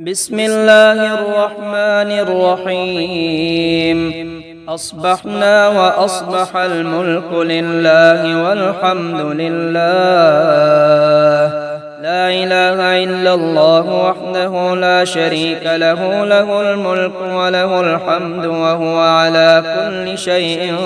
بسم الله الرحمن الرحيم. أصبحنا وأصبح الملك لله والحمد لله، لا إله إلا الله وحده لا شريك له، له الملك وله الحمد وهو على كل شيء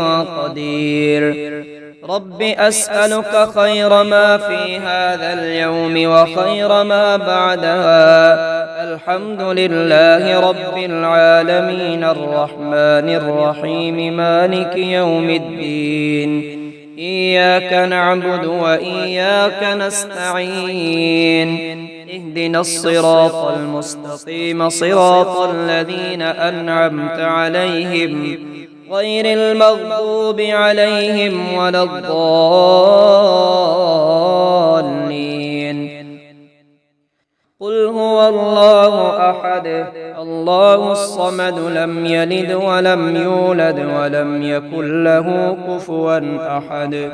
قدير. رب أسألك خير ما في هذا اليوم وخير ما بعدها. الحمد لله رب العالمين الرحمن الرحيم مالك يوم الدين. إياك نعبد وإياك نستعين. اهدنا الصراط المستقيم صراط الذين أنعمت عليهم غير المغضوب عليهم ولا الضالين. قل هو الله أحد الله الصمد لم يلد ولم يولد ولم يكن له كفوا أحد.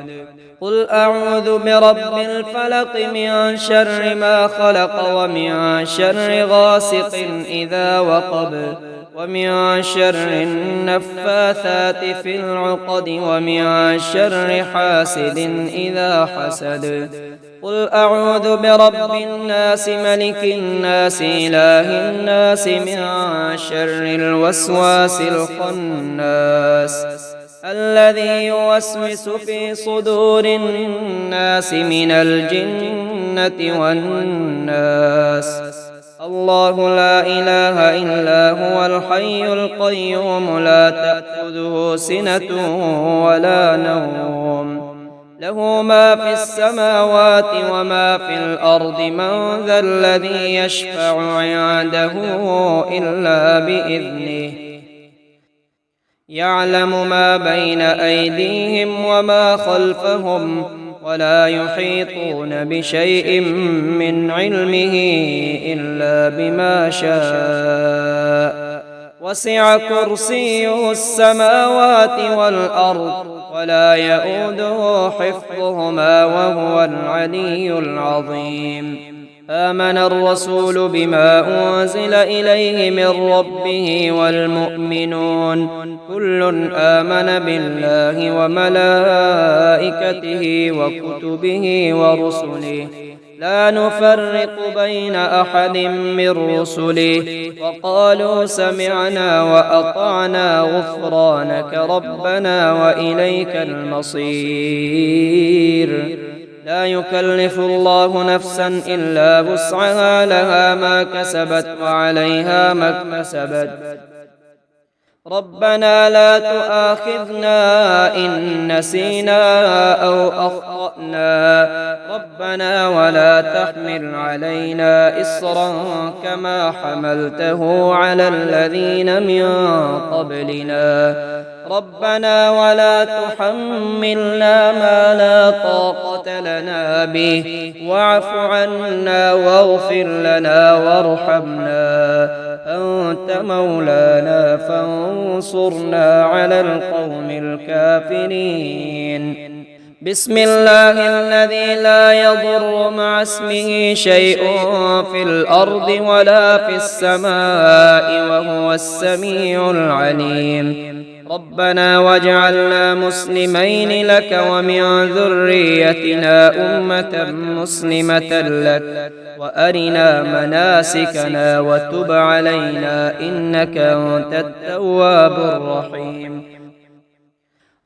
قل أعوذ برب الفلق من شر ما خلق ومن شر غاسق إذا وقب ومن شر النفاثات في العقد ومن شر حاسد إذا حسد. قل أعوذ برب الناس ملك الناس إله الناس من شر الوسواس الخناس الذي يوسوس في صدور الناس من الجنة والناس. الله لا إله إلا هو الحي القيوم لا تأخذه سنة ولا نوم، له ما في السماوات وما في الأرض. من ذا الذي يشفع عنده إلا بإذنه، يعلم ما بين أيديهم وما خلفهم ولا يحيطون بشيء من علمه إلا بما شاء. وسع كرسيه السماوات والأرض ولا يؤوده حفظهما وهو العلي العظيم. آمن الرسول بما أنزل إليه من ربه والمؤمنون كل آمن بالله وملائكته وكتبه ورسله لا نفرق بين أحد من رسله وقالوا سمعنا وأطعنا غفرانك ربنا وإليك المصير. لا يكلف الله نفسا إلا وسعها لها ما كسبت وعليها ما اكتسبت. ربنا لا تؤاخذنا إن نسينا أو أخطأنا ربنا ولا تحمل علينا إصرا كما حملته على الذين من قبلنا ربنا ولا تحملنا ما لا طاقة لنا به واعف عنا واغفر لنا وارحمنا أنت مولانا فانصرنا على القوم الكافرين. بسم الله الذي لا يضر مع اسمه شيء في الأرض ولا في السماء وهو السميع العليم. ربنا واجعلنا مسلمين لك ومن ذريتنا أمة مسلمة لك وأرنا مناسكنا وتب علينا إنك أنت التواب الرحيم.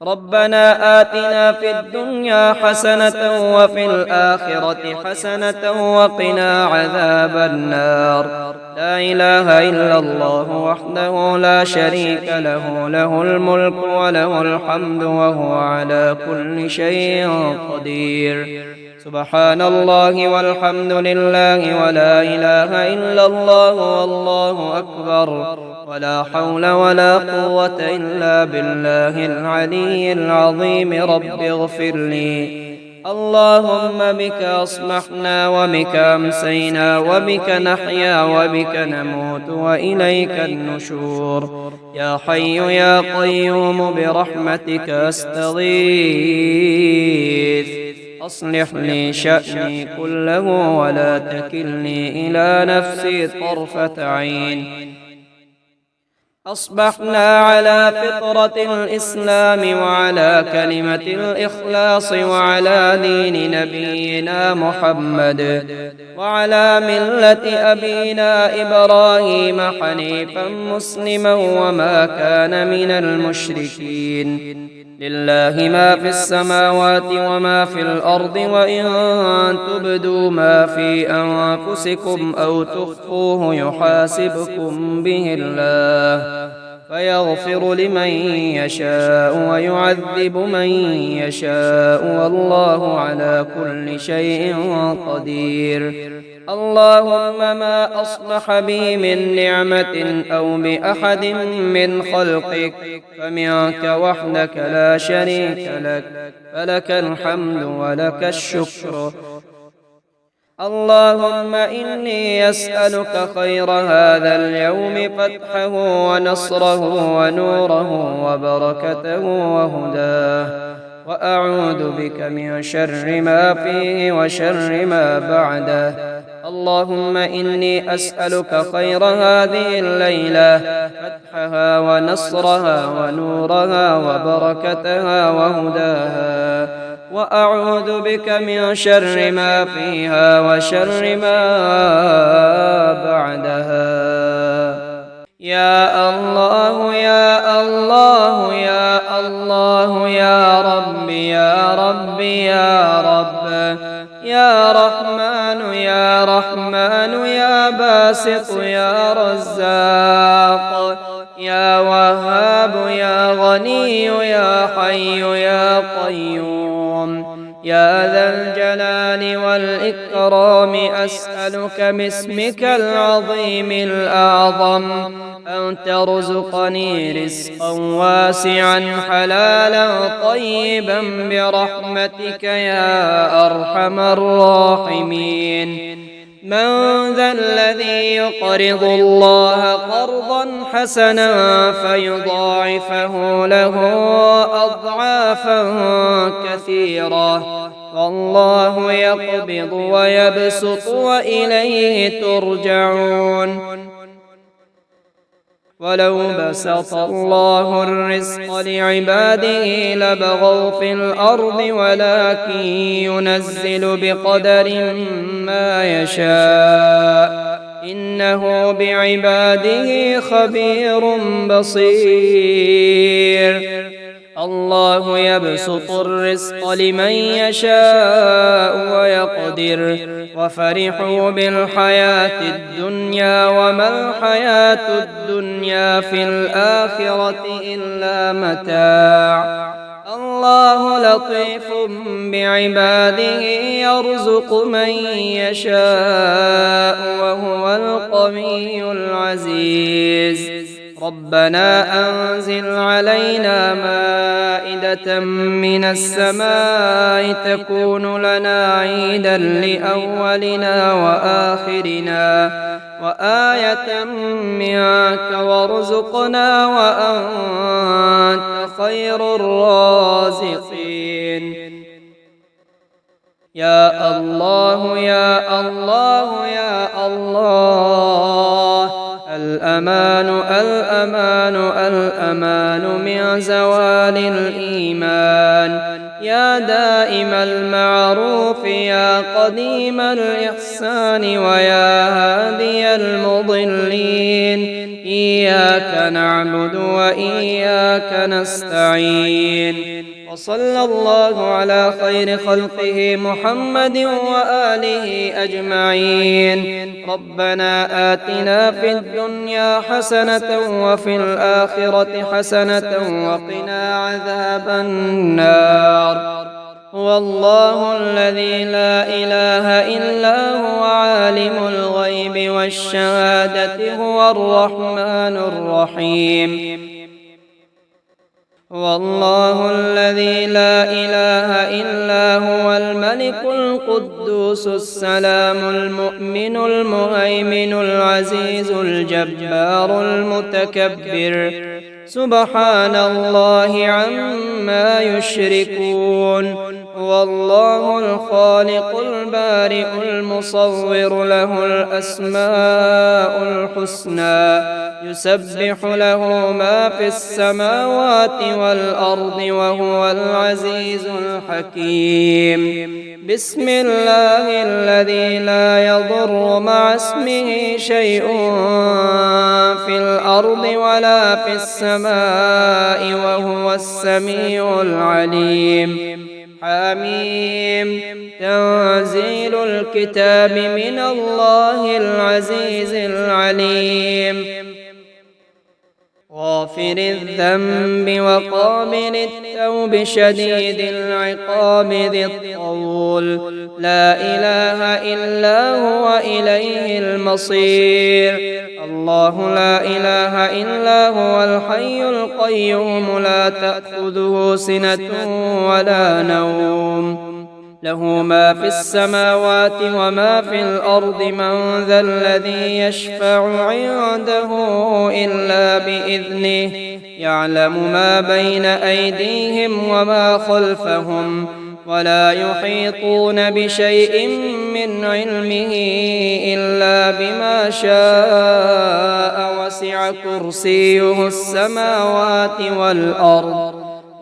ربنا آتنا في الدنيا حسنة وفي الآخرة حسنة وقنا عذاب النار. لا إله إلا الله وحده لا شريك له، له الملك وله الحمد وهو على كل شيء قدير. سبحان الله والحمد لله ولا إله إلا الله والله أكبر ولا حول ولا قوة إلا بالله العلي العظيم. رب اغفر لي. اللهم بك أصبحنا وبك أمسينا وبك نحيا وبك نموت وإليك النشور. يا حي يا قيوم برحمتك أستغيث. أصلح لي شأني كله ولا تكلني إلى نفسي طرفة عين. أصبحنا على فطرة الإسلام وعلى كلمة الإخلاص وعلى دين نبينا محمد وعلى ملة أبينا إبراهيم حنيفا مسلما وما كان من المشركين. لله ما في السماوات وما في الأرض وإن تبدوا ما في أنفسكم أو تخفوه يحاسبكم به الله فيغفر لمن يشاء ويعذب من يشاء والله على كل شيء قدير. اللهم ما أصلح بي من نعمة أو بأحد من خلقك فمنك وحدك لا شريك لك فلك الحمد ولك الشكر. اللهم إني أسألك خير هذا اليوم فتحه ونصره ونوره وبركته وهداه وأعوذ بك من شر ما فيه وشر ما بعده. اللهم إني أسألك خير هذه الليلة فتحها ونصرها ونورها وبركتها وهداها وأعوذ بك من شر ما فيها وشر ما بعدها. يا الله يا الله يا الله يا رب يا رب يا رب يا رحمن يا رحمن يا باسط يا رزاق يا وهاب يا غني يا حي يا قيوم يا ذا الجلال والإكرام أسألك باسمك العظيم الأعظم أن ترزقني رزقا واسعا حلالا طيبا برحمتك يا أرحم الراحمين. من ذا الذي يقرض الله قرضا حسنا فيضاعفه له أضعافا كثيرة والله يقبض ويبسط وإليه ترجعون. ولو بسط الله الرزق لعباده لبغوا في الأرض ولكن ينزل بقدر ما يشاء إنه بعباده خبير بصير. الله يبسط الرزق لمن يشاء ويقدر وفرحوا بالحياة الدنيا وما الحياة الدنيا في الآخرة إلا متاع. الله لطيف بعباده يرزق من يشاء وهو القوي العزيز. ربنا أنزل علينا مائدة من السماء تكون لنا عيدا لأولنا وآخرنا وآية منك وارزقنا وأنت خير الرازقين. يا الله يا الله يا الله الأمان الأمان الأمان من زوال الإيمان. يا دائم المعروف يا قديم الإحسان ويا هادي المضلين إياك نعبد وإياك نستعين. وصلى الله على خير خلقه محمد وآله أجمعين. ربنا آتنا في الدنيا حسنة وفي الآخرة حسنة وقنا عذاب النار. هو الله الذي لا إله إلا هو عالم الغيب والشهادة هو الرحمن الرحيم. هو الله الذي لا إله إلا هو الملك القدوس السلام المؤمن المهيمن العزيز الجبار المتكبر سبحان الله عما يشركون. هو الله الخالق البارئ المصور له الأسماء الحسنى يسبح له ما في السماوات والأرض وهو العزيز الحكيم بسم الله الذي لا يضر مع اسمه شيء في الأرض ولا في السماء وهو السميع العليم حميم تنزيل الكتاب من الله العزيز العليم غافر الذنب وقابل التوب شديد العقاب ذي الطول لا إله إلا هو إليه المصير الله لا إله إلا هو الحي القيوم لا تأخذه سنة ولا نوم له ما في السماوات وما في الأرض من ذا الذي يشفع عنده إلا بإذنه يعلم ما بين أيديهم وما خلفهم ولا يحيطون بشيء من علمه إلا بما شاء وسع كرسيه السماوات والأرض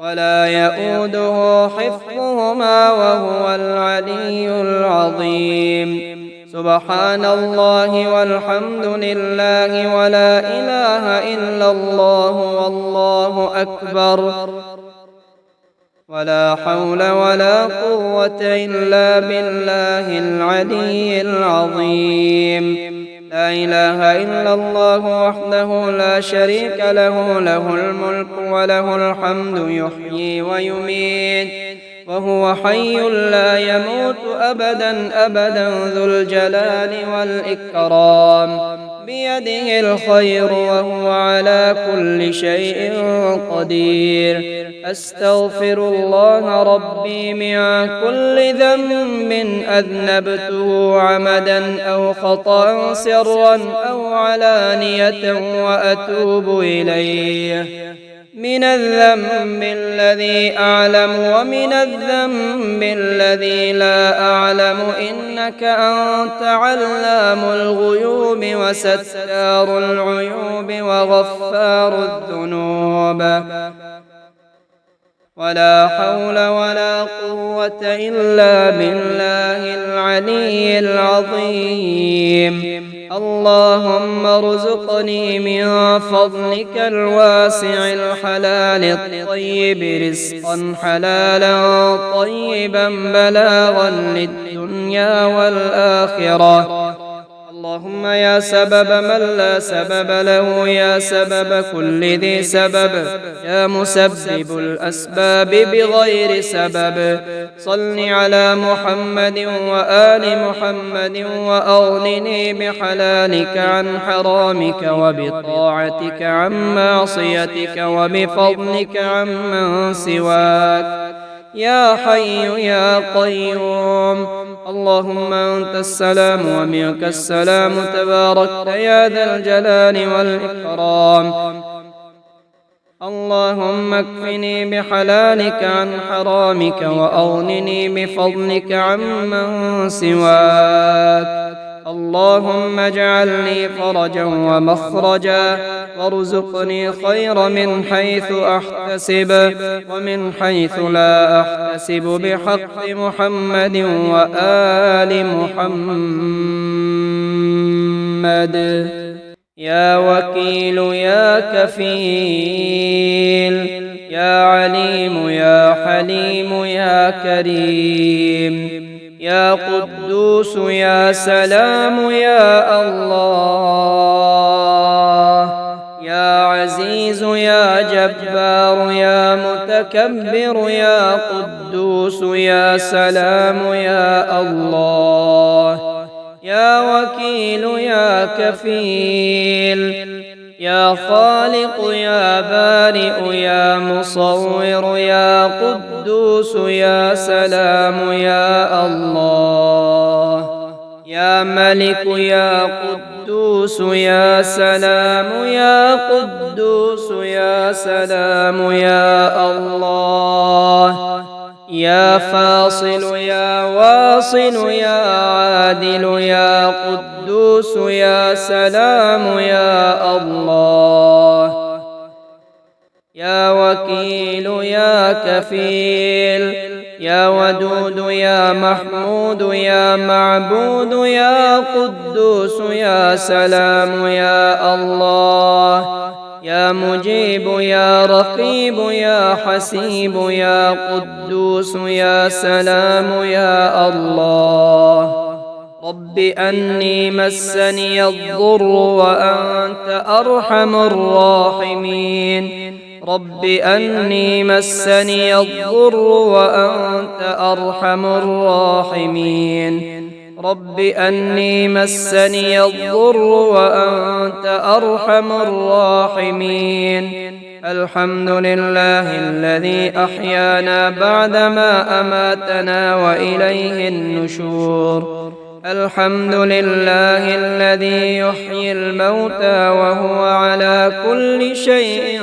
ولا يؤوده حفظهما وهو العلي العظيم سبحان الله والحمد لله ولا إله إلا الله والله أكبر ولا حول ولا قوة إلا بالله العلي العظيم لا إله إلا الله وحده لا شريك له له الملك وله الحمد يحيي ويميت وهو حي لا يموت أبدا أبدا ذو الجلال والإكرام بيده الخير وهو على كل شيء قدير أستغفر الله ربي من كل ذنب أذنبته عمدا أو خطأ سرا أو علانية وأتوب إليه من الذنب الذي أعلم ومن الذنب الذي لا أعلم إنك أنت علام الغيوب وستار العيوب وغفار الذنوب ولا حول ولا قوة إلا بالله العلي العظيم اللهم ارزقني من فضلك الواسع الحلال الطيب رزقا حلالا طيبا بلاغا للدنيا والآخرة اللهم يا سبب من لا سبب له يا سبب كل ذي سبب يا مسبب الأسباب بغير سبب صل على محمد وآل محمد وأغنني بحلالك عن حرامك وبطاعتك عن معصيتك وبفضلك عمن سواك يا حي يا قيوم اللهم أنت السلام ومنك السلام تباركت يا ذا الجلال والإكرام اللهم اكفني بحلالك عن حرامك وأغنني بفضلك عمن سواك اللهم اجعل لي فرجا ومخرجا وارزقني خير من حيث أحتسب ومن حيث لا أحتسب بحق محمد وآل محمد يا وكيل يا كفيل يا عليم يا حليم يا كريم يا قدوس يا سلام يا الله يا عزيز يا جبار يا متكبر يا قدوس يا سلام يا الله يا وكيل يا كفيل يا خالق يا بارئ يا مصور يا قدوس يا سلام يا الله يا ملك يا قدوس يا سلام يا قدوس يا سلام يا الله يا فاصل يا واصل يا عادل يا قدوس يا سلام يا الله. يا وكيل يا كفيل يا ودود يا محمود يا معبود يا قدوس يا سلام يا الله. يا مجيب يا رقيب يا حسيب يا قدوس يا سلام يا الله. رب أني مسني الضر وأنت أرحم الراحمين. رب أني مسني الضر وأنت أرحم الراحمين. رب أني مسني الضر وأنت أرحم الراحمين. الحمد لله الذي أحيانا بعدما أماتنا وإليه النشور. الحمد لله الذي يحيي الموتى وهو على كل شيء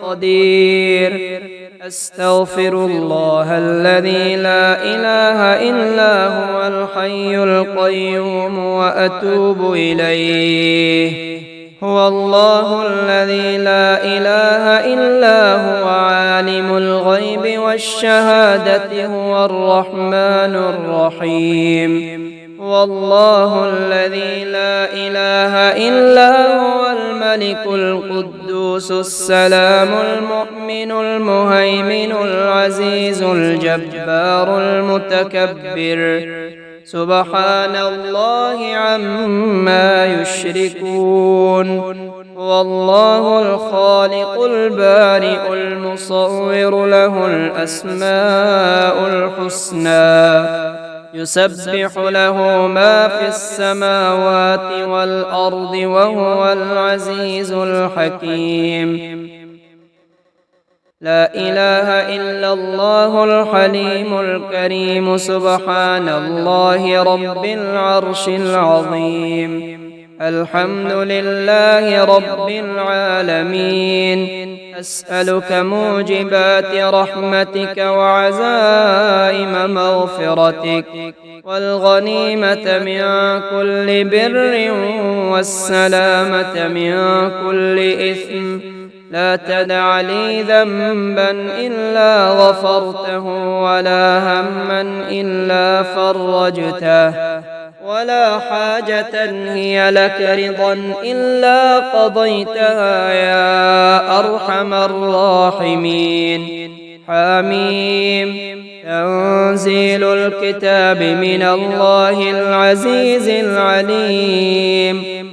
قدير. أستغفر الله الذي لا إله إلا هو الحي القيوم وأتوب إليه. هو الله الذي لا إله إلا هو عالم الغيب والشهادة هو الرحمن الرحيم. هو الله الذي لا إله إلا هو الملك القدوس السلام المؤمن المهيمن العزيز الجبار المتكبر. سبحان الله عما يشركون. هو الله الخالق البارئ المصور له الأسماء الحسنى. يسبح له ما في السماوات والأرض وهو العزيز الحكيم. لا إله إلا الله الحليم الكريم. سبحان الله رب العرش العظيم. الحمد لله رب العالمين. أسألك موجبات رحمتك وعزائم مغفرتك والغنيمة من كل بر والسلامة من كل إثم. لا تدع لي ذنبا إلا غفرته ولا هما إلا فرجته ولا حاجة هي لك رضا إلا قضيتها يا أرحم الراحمين. حميم. تنزيل الكتاب من الله العزيز العليم.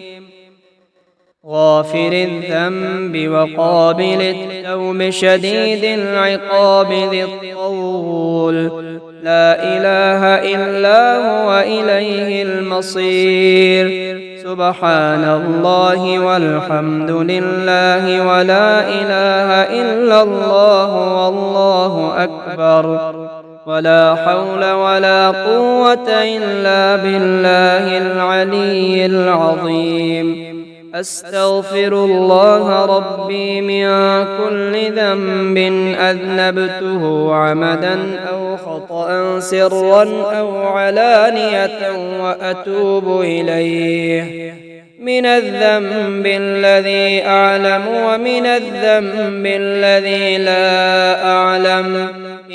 غافر الذنب وقابل التوب شديد العقاب ذي الطول. لا إله إلا هو إليه المصير. سبحان الله والحمد لله ولا إله إلا الله والله أكبر. ولا حول ولا قوة إلا بالله العلي العظيم. أستغفر الله ربي من كل ذنب أذنبته عمدا أو خطأ سرا أو علانية وأتوب إليه. من الذنب الذي أعلم ومن الذنب الذي لا أعلم.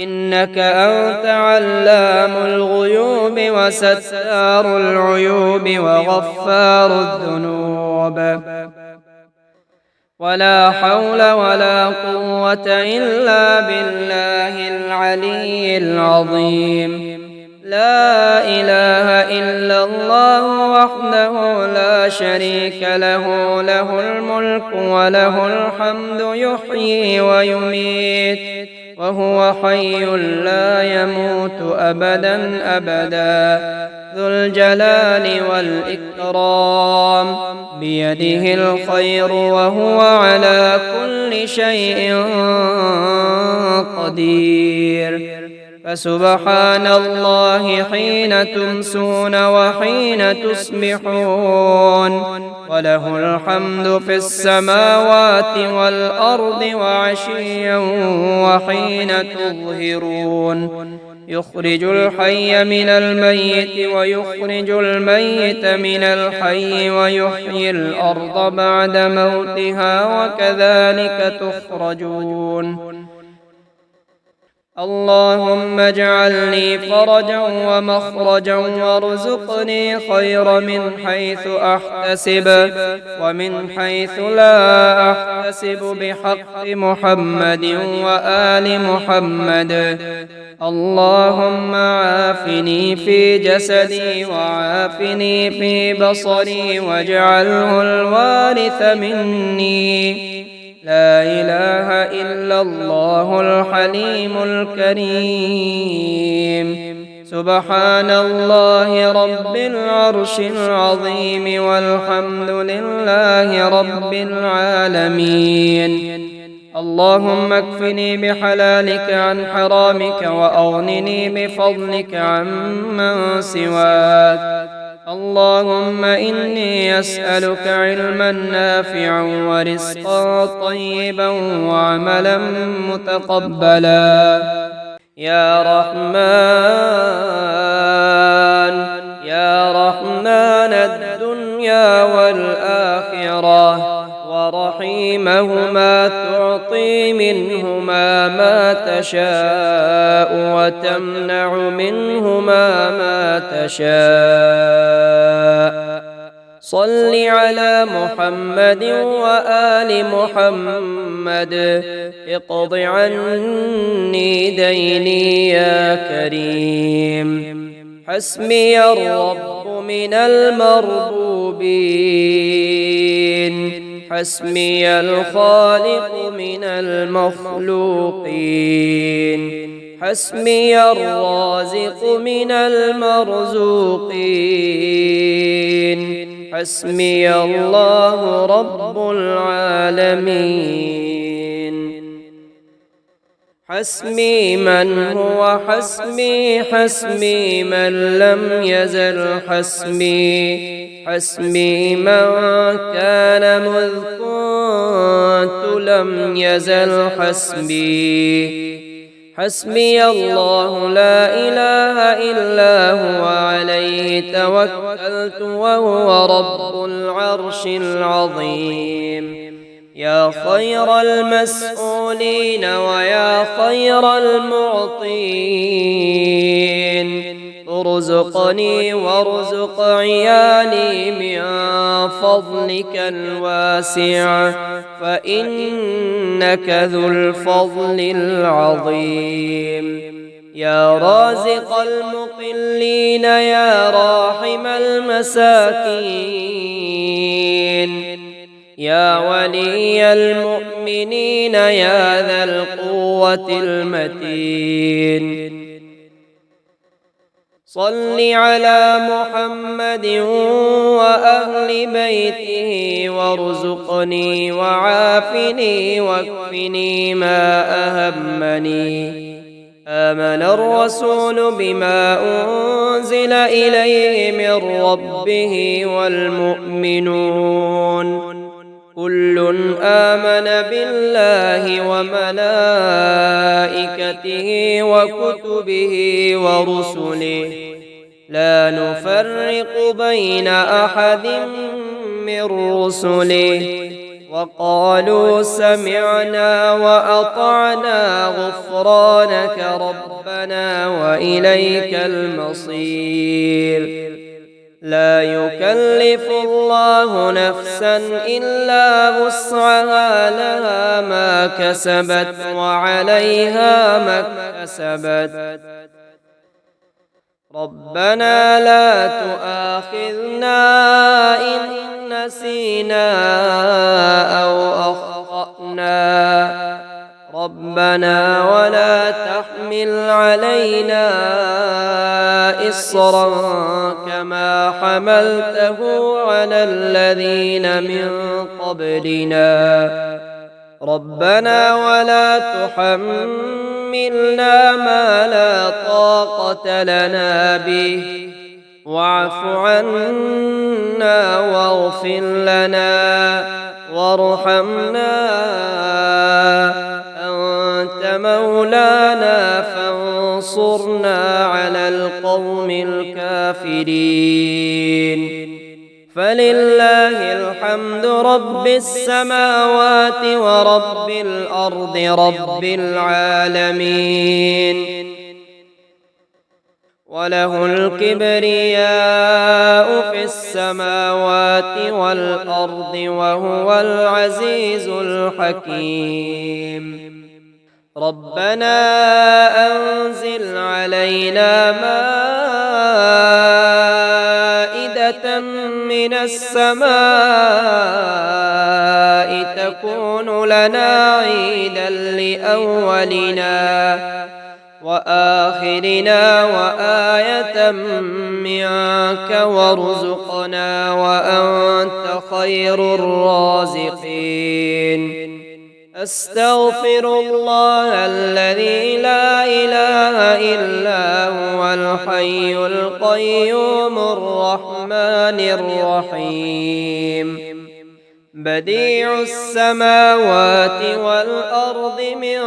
إنك أنت علام الغيوب وستار العيوب وغفار الذنوب. ولا حول ولا قوة إلا بالله العلي العظيم. لا إله إلا الله وحده لا شريك له. له الملك وله الحمد يحيي ويميت وهو حي لا يموت أبدا أبدا. ذو الجلال والإكرام. بيده الخير وهو على كل شيء قدير. فسبحان الله حين تمسون وحين تصبحون. وله الحمد في السماوات والأرض وعشيا وحين تظهرون يخرج الحي من الميت ويخرج الميت من الحي ويحيي الأرض بعد موتها وكذلك تخرجون اللهم اجعل لي فرجا ومخرجا وارزقني خير من حيث أحتسب ومن حيث لا أحتسب بحق محمد وآل محمد اللهم عافني في جسدي وعافني في بصري واجعله الوارث مني لا إله إلا الله الحليم الكريم سبحان الله رب العرش العظيم والحمد لله رب العالمين اللهم اكفني بحلالك عن حرامك وأغنني بفضلك عمن سواك اللهم إني أسألك علما نافعا ورزقا طيبا وعملا متقبلا يا رحمن الدنيا والآخرة ورحيمهما تعطي منهما ما تشاء وتمنع منهما ما تشاء صل على محمد وآل محمد اقض عني ديني يا كريم حسبي الرب من المربوبين حسبي الخالق من المخلوقين حسبي الرازق من المرزوقين حسبي الله رب العالمين حسبي من هو حسبي حسبي من لم يزل حسبي من كان مذ كنت لم يزل حسبي الله لا إله إلا هو عليه توكلت وهو رب العرش العظيم يا خير المسؤولين ويا خير المعطين ارزقني وارزق عيالي من فضلك الواسع فإنك ذو الفضل العظيم يا رازق المقلين يا راحم المساكين يا ولي المؤمنين يا ذا القوة المتين صل على محمد وأهل بيته وارزقني وعافني واكفني ما أهمني آمن الرسول بما أنزل إليه من ربه والمؤمنون كل آمن بالله وملائكته وكتبه ورسله لا نفرق بين أحد من رسله وقالوا سمعنا وأطعنا غفرانك ربنا وإليك المصير لا يكلف الله نفسا إلا وسعها لها ما كسبت وعليها ما اكتسبت ربنا لا تؤاخذنا إن نسينا أو أخطأنا ربنا ولا تحمل علينا إصرا كما حملته على الذين من قبلنا ربنا ولا تحملنا ما لا طاقة لنا به واعف عنا واغفر لنا وارحمنا أنت مولانا فانصرنا على القوم الكافرين. فلله الحمد رب السماوات ورب الأرض رب العالمين، وله الكبرياء في السماوات والأرض وهو العزيز الحكيم. ربنا أنزل علينا مائدة من السماء تكون لنا عيدا لأولنا وآخرنا وآية منك وارزقنا وأنت خير الرازقين. أستغفر الله الذي لا إله إلا هو الحي القيوم الرحمن الرحيم، بديع السماوات والأرض من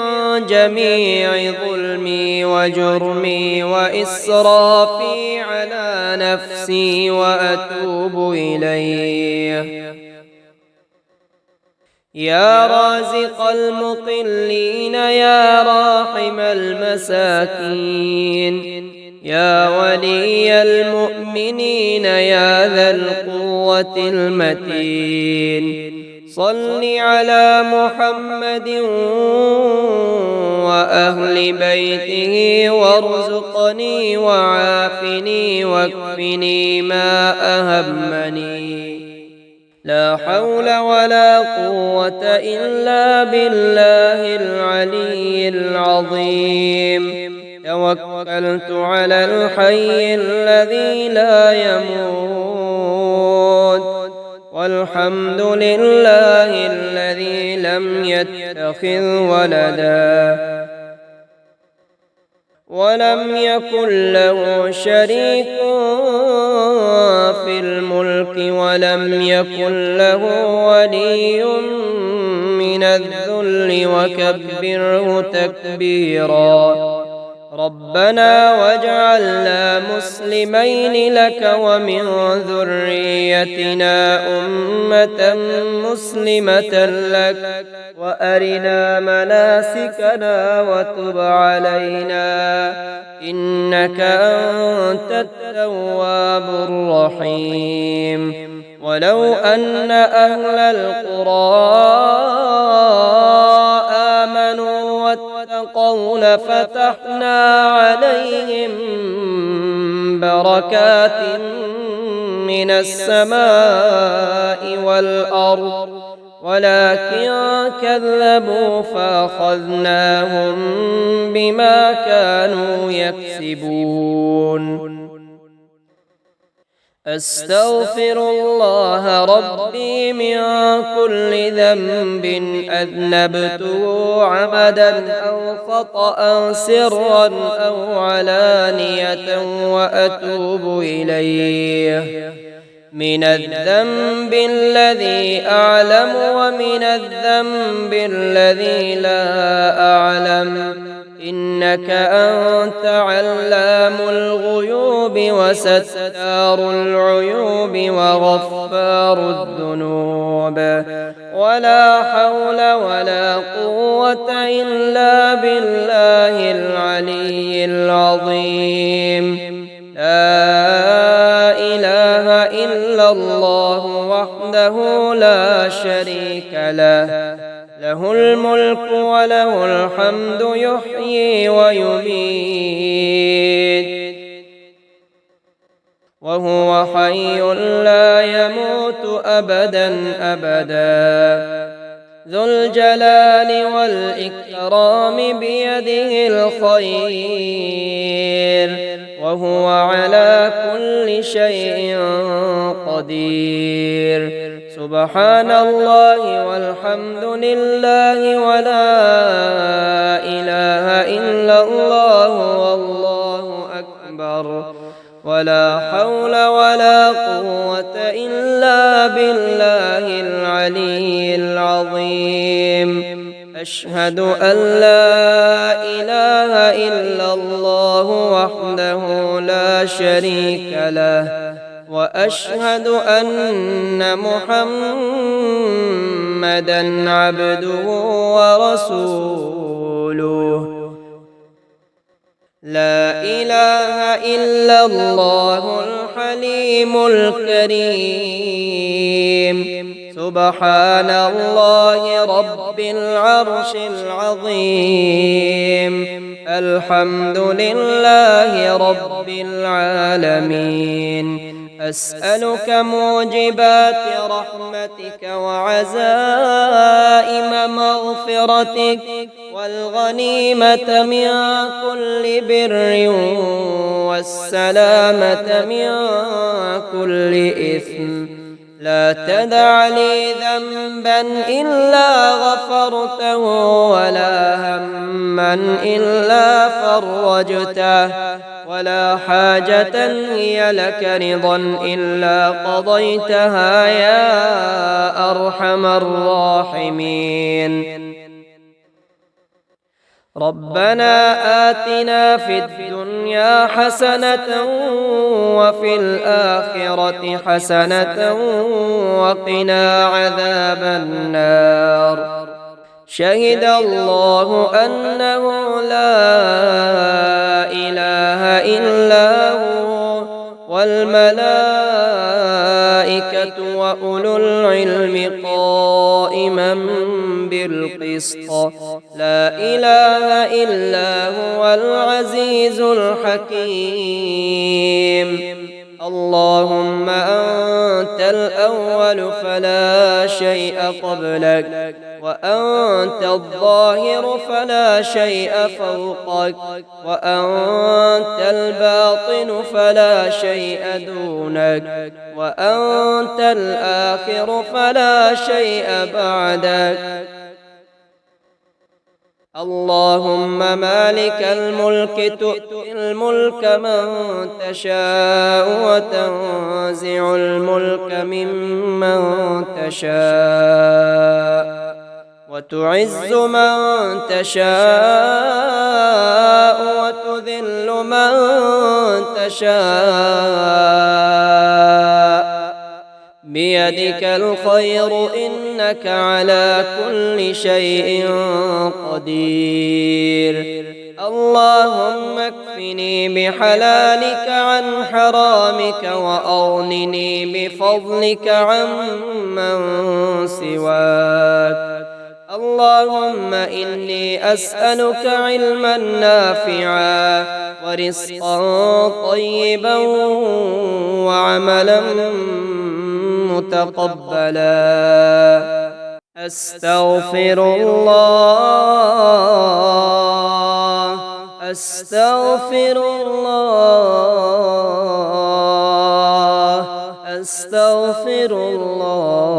جميع ظلمي وجرمي وإسرافي على نفسي وأتوب إليه. يا رازق المقلين يا راحم المساكين يا ولي المؤمنين يا ذا القوة المتين، صل على محمد وأهل بيته وارزقني وعافني واكفني ما أهمني. لا حول ولا قوة إلا بالله العلي العظيم. توكلت على الحي الذي لا يموت، والحمد لله الذي لم يتخذ ولدا ولم يكن له شريك في الملك ولم يكن له ولي من الذل وكبره تكبيرا. ربنا واجعلنا مسلمين لك ومن ذريتنا أمة مسلمة لك وأرنا مناسكنا وتب علينا إنك أنت التواب الرحيم. ولو أن أهل القرى آمنوا واتقوا لفتحنا عليهم بركات من السماء والأرض ولكن كذبوا فأخذناهم بما كانوا يكسبون. أستغفر الله ربي من كل ذنب أذنبته عمدا أو خطأ سرا أو علانية وأتوب إليه، من الذنب الذي أعلم ومن الذنب الذي لا أعلم، إنك أنت علام الغيوب وستار العيوب وغفار الذنوب، ولا حول ولا قوة إلا بالله العلي العظيم. لا إله إلا الله وحده لا شريك له، له الملك وله الحمد يحيي ويميت وهو حي لا يموت أبدا أبدا، ذو الجلال والإكرام بيده الخير وهو على كل شيء قدير. سبحان الله والحمد لله ولا إله إلا الله والله أكبر، ولا حول العظيم. أشهد أن لا إله إلا الله وحده لا شريك له، وأشهد أن محمدًا عبده ورسوله. لا إله إلا الله الحليم الكريم. سبحان الله رب العرش العظيم. الحمد لله رب العالمين. أسألك موجبات رحمتك وعزائم مغفرتك والغنيمة من كل بر والسلامة من كل إثم. لا تدع لي ذنبا إلا غفرته ولا هما إلا فرجته ولا حاجة هي لك رضا إلا قضيتها يا أرحم الراحمين. ربنا آتنا في الدنيا حسنة وفي الآخرة حسنة وقنا عذاب النار. شهد الله أنه لا إله إلا هو والملائكة وأولو العلم قائما بالقسط. لا إله إلا هو العزيز الحكيم. اللهم أنت الأول فلا شيء قبلك، وأنت الظاهر فلا شيء فوقك، وأنت الباطن فلا شيء دونك، وأنت الآخر فلا شيء بعدك. اللهم مالك الملك تؤتي الملك من تشاء وتنزع الملك ممن تشاء وتعز من تشاء وتذل من تشاء بيدك الخير إنك على كل شيء قدير. اللهم اكفني بحلالك عن حرامك وأغنني بفضلك عمن سواك. اللهم إني أسألك علما نافعا ورزقا طيبا وعملا متقبلا. أستغفر الله أستغفر الله أستغفر الله.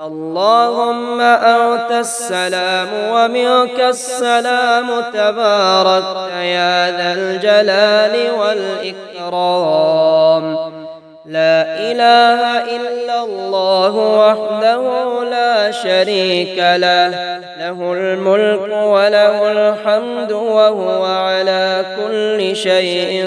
اللهم أنت السلام ومنك السلام تباركت يا ذا الجلال والإكرام. لا إله إلا الله وحده لا شريك له، له الملك وله الحمد وهو على كل شيء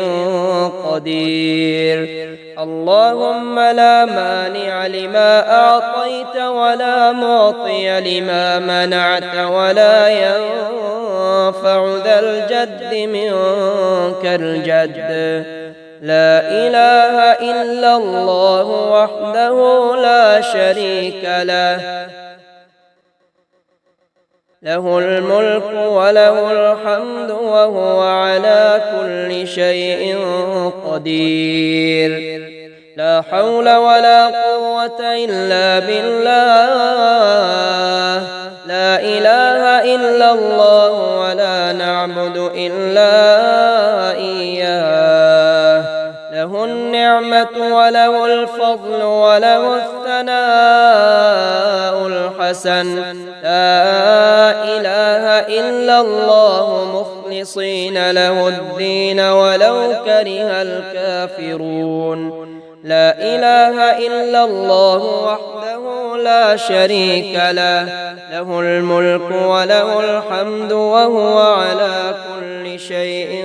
قدير. اللهم لا مانع لما أعطيت ولا معطي لما منعت ولا ينفع ذا الجد منك الجد. لا إله إلا الله وحده لا شريك له، له الملك وله الحمد وهو على كل شيء قدير. لا حول ولا قوة إلا بالله. لا إله إلا الله ولا نعبد إلا إياه. له النعمة وله الفضل وله الثناء الحسن. لا إله إلا الله مخلصين له الدين ولو كره الكافرون. لا إله إلا الله وحده لا شريك له، له الملك وله الحمد وهو على كل شيء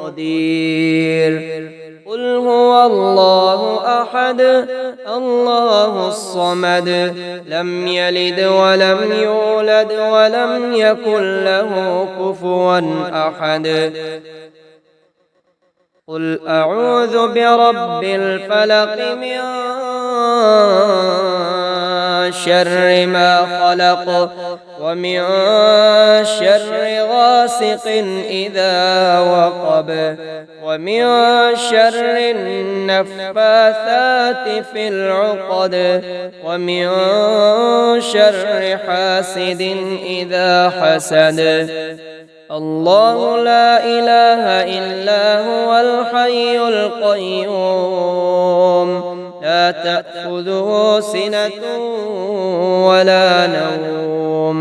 قدير. قل هو الله أحد الله الصمد لم يلد ولم يولد ولم يكن له كفوا أحد. قل أعوذ برب الفلق من شر ما خلق ومن شر غاسق إذا وقب ومن شر النفاثات في العقد ومن شر حاسد إذا حسد. الله لا إله إلا هو الحي القيوم لا تأخذه سنة ولا نوم،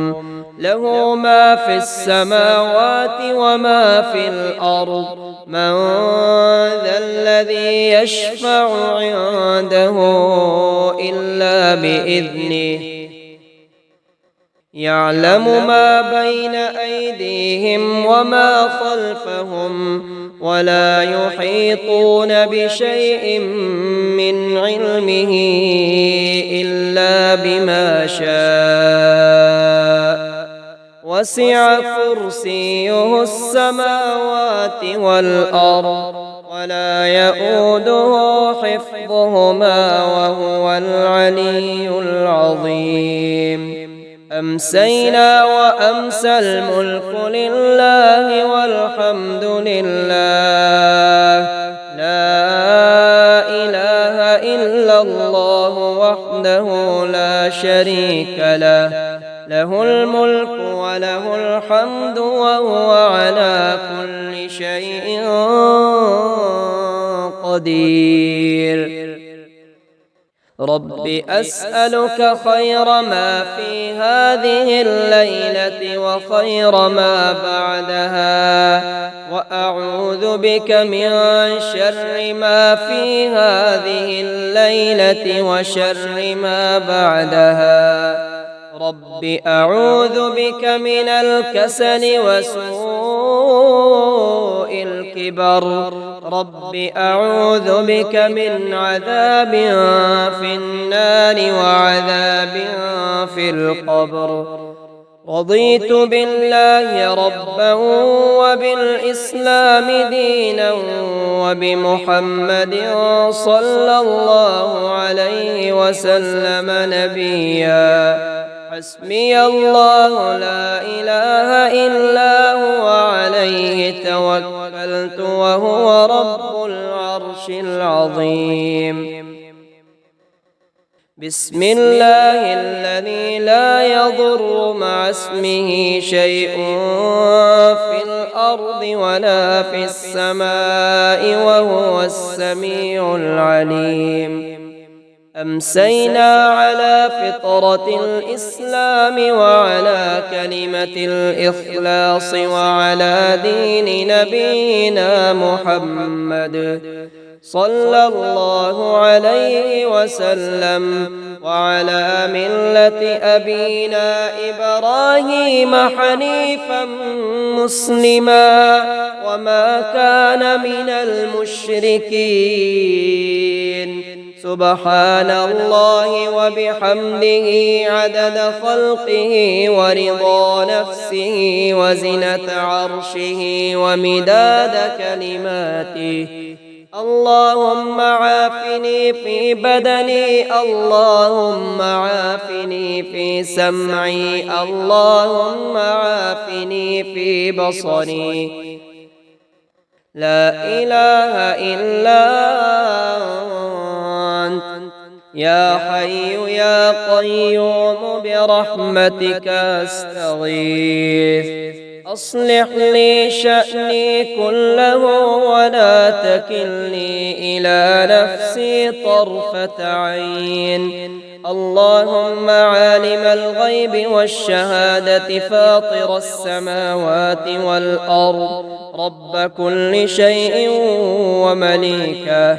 له ما في السماوات وما في الأرض. من ذا الذي يشفع عنده إلا بإذنه، يعلم ما بين أيديهم وما خلفهم ولا يحيطون بشيء من علمه إلا بما شاء. وسع كرسيه السماوات والأرض ولا يؤوده حفظهما وهو العلي العظيم. أمسينا وأمسى الملك لله والحمد لله، لا إله إلا الله وحده لا شريك له، له الملك وله الحمد وهو على كل شيء قدير. رب أسألك خير ما في هذه الليلة وخير ما بعدها، وأعوذ بك من شر ما في هذه الليلة وشر ما بعدها. رب أعوذ بك من الكسل وسوء الكبر. رب أعوذ بك من عذاب في النار وعذاب في القبر. رضيت بالله ربا وبالإسلام دينا وبمحمد صلى الله عليه وسلم نبيا. حسبي الله لا إله إلا هو عليه توكلت وهو رب العرش العظيم. بسم الله الذي لا يضر مع اسمه شيء في الأرض ولا في السماء وهو السميع العليم. أمسينا على فطرة الإسلام وعلى كلمة الإخلاص وعلى دين نبينا محمد صلى الله عليه وسلم وعلى ملة أبينا إبراهيم حنيفا مسلما وما كان من المشركين. سبحان الله وبحمده عدد خلقه ورضا نفسه وزنة عرشه ومداد كلماته. اللهم عافني في بدني، اللهم عافني في سمعي، اللهم عافني في بصري. لا إله إلا أنت يا حي يا قيوم برحمتك أستغيث. أصلح لي شأني كله ولا تكلني إلى نفسي طرفة عين. اللهم عالم الغيب والشهادة فاطر السماوات والأرض رب كل شيء ومليكه،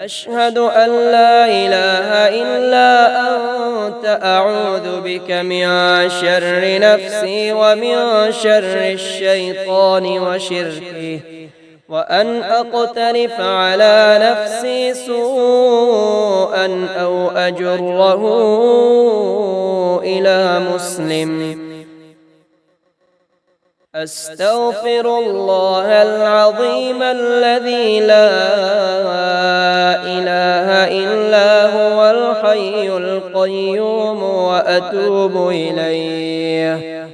أشهد أن لا إله إلا أنت أعوذ بك من شر نفسي ومن شر الشيطان وشركه وأن أقترف على نفسي سوءا أو أجره إلى مسلم. أستغفر الله العظيم الذي لا إله إلا هو الحي القيوم وأتوب إليه.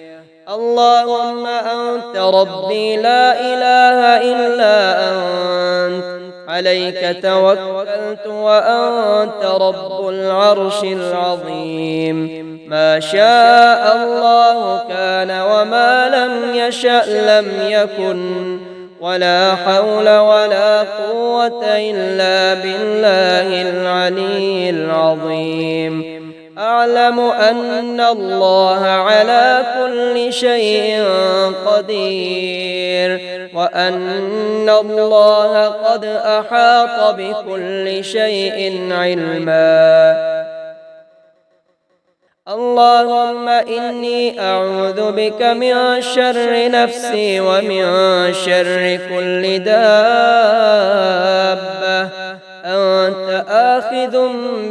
اللهم أنت ربي لا إله إلا أنت عليك توكلت وأنت رب العرش العظيم. ما شاء الله كان وما لم يشأ لم يكن ولا حول ولا قوة إلا بالله العلي العظيم. أعلم أن الله على كل شيء قدير وأن الله قد أحاط بكل شيء علما. اللهم إني أعوذ بك من شر نفسي ومن شر كل دابة أنت آخذ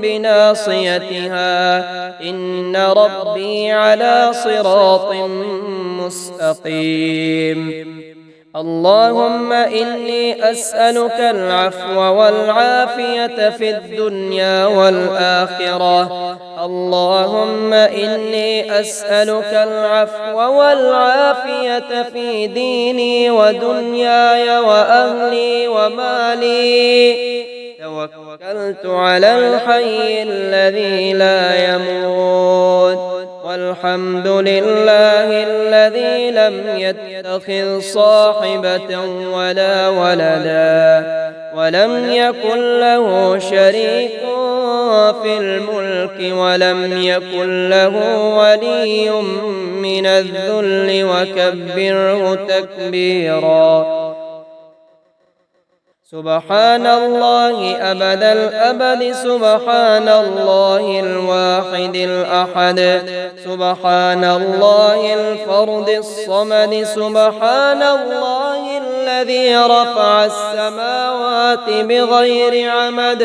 بناصيتها إن ربي على صراط مستقيم. اللهم إني أسألك العفو والعافية في الدنيا والآخرة. اللهم إني أسألك العفو والعافية في ديني ودنياي وأهلي ومالي. توكلت على الحي الذي لا يموت والحمد لله الذي لم يتخذ صاحبة ولا ولدا ولم يكن له شريك في الملك ولم يكن له ولي من الذل وكبره تكبيرا. سبحان الله أبد الأبد سبحان الله الواحد الأحد سبحان الله الفرد الصمد سبحان الله الذي رفع السماوات بغير عمد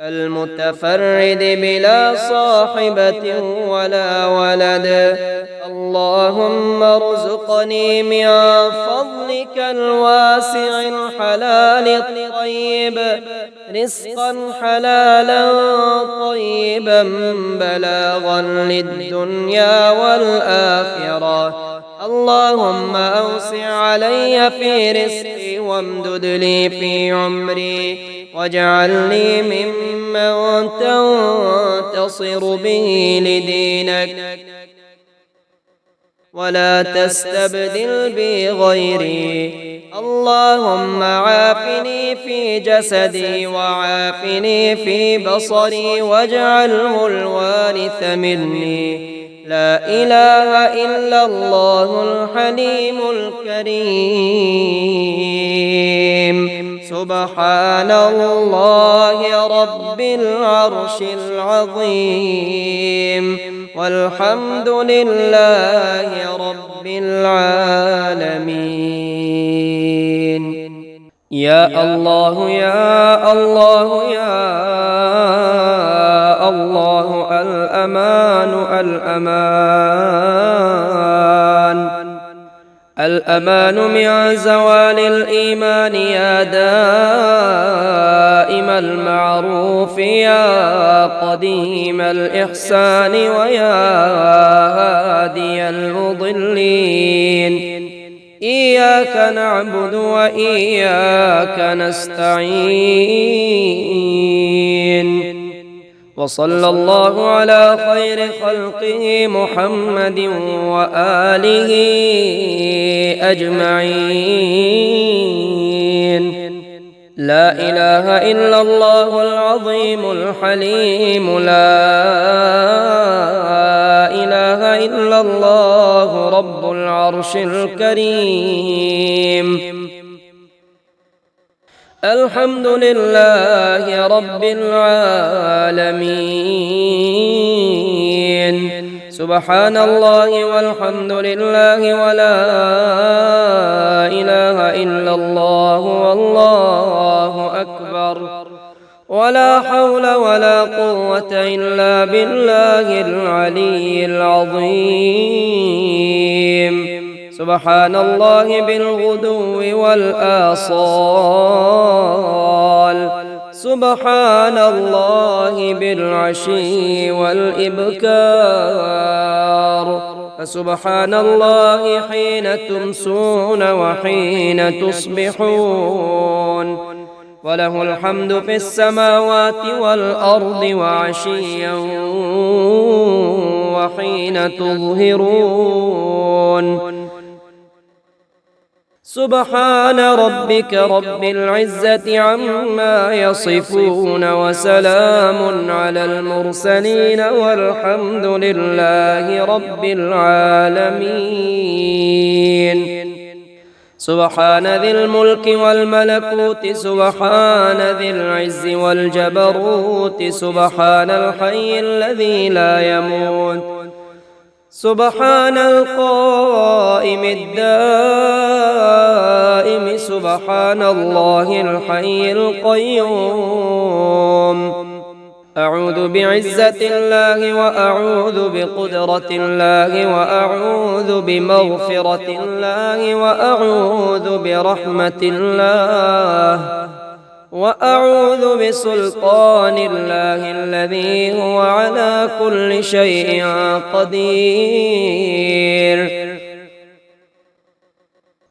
المتفرد بلا صاحبة ولا ولد. اللهم ارزقني من فضلك الواسع الحلال الطيب رزقا حلالا طيبا بلاغا للدنيا والآخرة. اللهم أوسع علي في رزقي وامدد لي في عمري واجعلني ممن تنتصر به لدينك ولا تستبدل بي غيري. اللهم عافني في جسدي وعافني في بصري واجعله الوارث مني. لا إله إلا الله الحليم الكريم. سبحان الله رب العرش العظيم والحمد لله رب العالمين. يا الله يا الله يا الله الأمان الأمان الأمان من زوال الإيمان يا دائم المعروف يا قديم الإحسان ويا هادي المضلين. إياك نعبد وإياك نستعين. وصلى الله على خير خلقه محمد وآله أجمعين. لا إله إلا الله العظيم الحليم. لا إله إلا الله رب العرش الكريم. الحمد لله رب العالمين. سبحان الله والحمد لله ولا إله إلا الله والله أكبر، ولا حول ولا قوة إلا بالله العلي العظيم. سبحان الله بالغدو والآصال، سبحان الله بالعشي والإبكار، فسبحان الله حين تمسون وحين تصبحون، وله الحمد في السماوات والأرض وعشيا وحين تظهرون. سبحان ربك رب العزة عما يصفون، وسلام على المرسلين، والحمد لله رب العالمين. سبحان ذي الملك والملكوت، سبحان ذي العز والجبروت، سبحان الحي الذي لا يموت، سبحان القائم الدائم، سبحان الله الحي القيوم. أعوذ بعزة الله وأعوذ بقدرة الله وأعوذ بمغفرة الله وأعوذ برحمة الله وأعوذ بسلطان الله الذي هو على كل شيء قدير.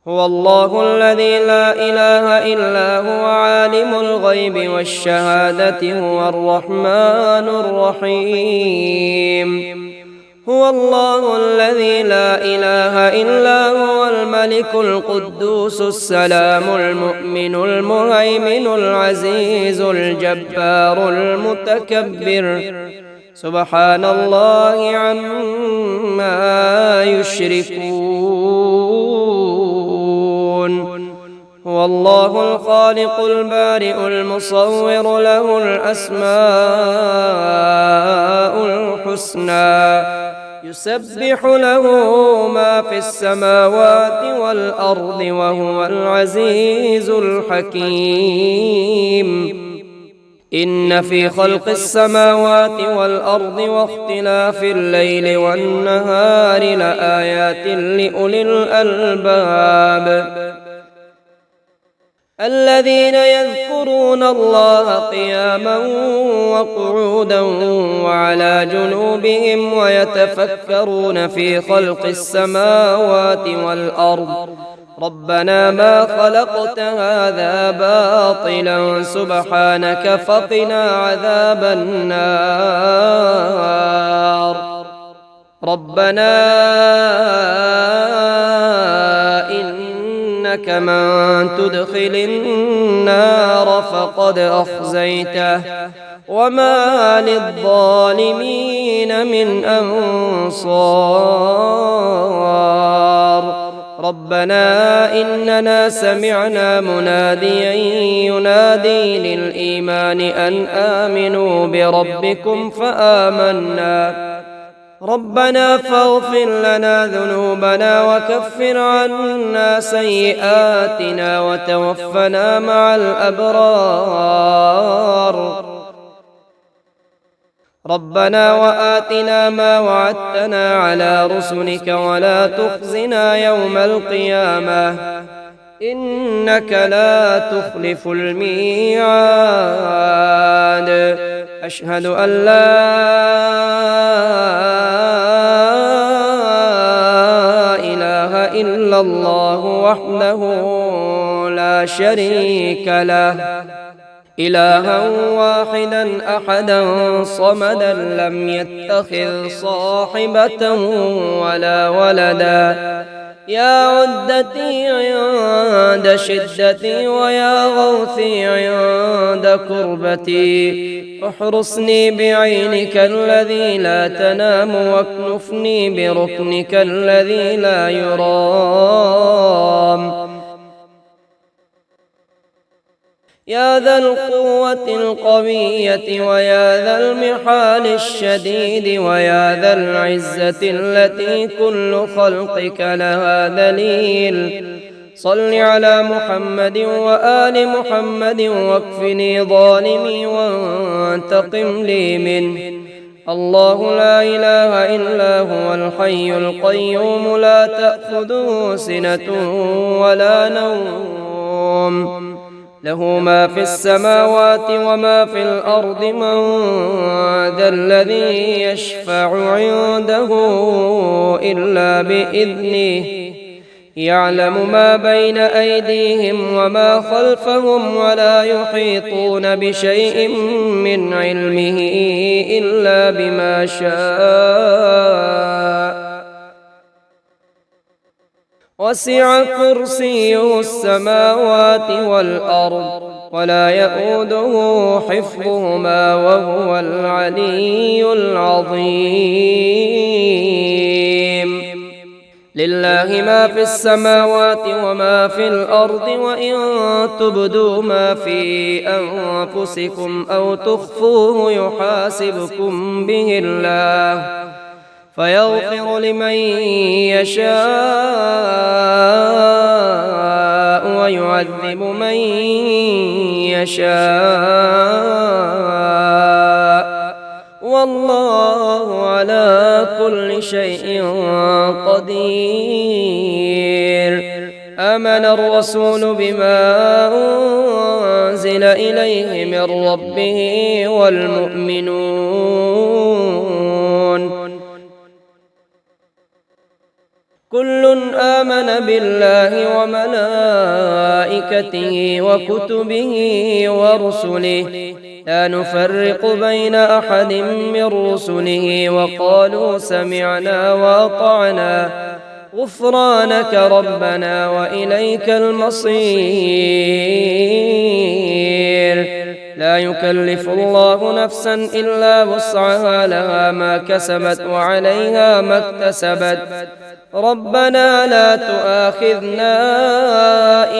هو الله الذي لا إله إلا هو عالم الغيب والشهادة، هو الرحمن الرحيم. هو الله الذي لا إله إلا هو الملك القدوس السلام المؤمن المهيمن العزيز الجبار المتكبر، سبحان الله عما يشركون. هو الله الخالق البارئ المصور، له الأسماء الحسنى، يسبح له ما في السماوات والأرض، وهو العزيز الحكيم. إن في خلق السماوات والأرض واختلاف الليل والنهار لآيات لأولي الألباب، الذين يذكرون الله قياما وقعودا وعلى جنوبهم ويتفكرون في خلق السماوات والأرض، ربنا ما خلقت هذا باطلا سبحانك فقنا عذاب النار. ربنا إنك من تدخل النار فقد أخزيته، وما للظالمين من أنصار. ربنا إننا سمعنا مناديا ينادي للإيمان أن آمنوا بربكم فآمنا، ربنا فاغفر لنا ذنوبنا وكفر عنا سيئاتنا وتوفنا مع الأبرار. ربنا وآتنا ما وعدتنا على رسلك ولا تخزنا يوم القيامة إنك لا تخلف الميعاد. أشهد أن لا إله إلا الله وحده لا شريك له، إلها واحدا أحدا صمدا لم يتخذ صاحبة ولا ولدا، يا عدتي عند شدتي ويا غوثي عند كربتي، احرسني بعينك الذي لا تنام واكنفني بركنك الذي لا يرام. يا ذا القوة القوية ويا ذا المحال الشديد ويا ذا العزة التي كل خلقك لها ذليل. صل على محمد وآل محمد واكفني ظالمي وانتقم لي منه. الله لا إله إلا هو الحي القيوم لا تأخذه سنة ولا نوم له ما في السماوات وما في الأرض من ذا الذي يشفع عنده إلا بإذنه يعلم ما بين أيديهم وما خلفهم ولا يحيطون بشيء من علمه إلا بما شاء وسع كرسيه السماوات والأرض ولا يئوده حفظهما وهو العلي العظيم. لله ما في السماوات وما في الأرض وإن تبدوا ما في أنفسكم أو تخفوه يحاسبكم به الله فيغفر لمن يشاء ويعذب من يشاء والله على كل شيء قدير. آمن الرسول بما أنزل إليه من ربه والمؤمنون كل آمن بالله وملائكته وكتبه ورسله لا نفرق بين أحد من رسله وقالوا سمعنا وأطعنا غفرانك ربنا وإليك المصير. لا يكلف الله نفسا إلا وسعها لها ما كسبت وعليها ما اكتسبت ربنا لا تؤاخذنا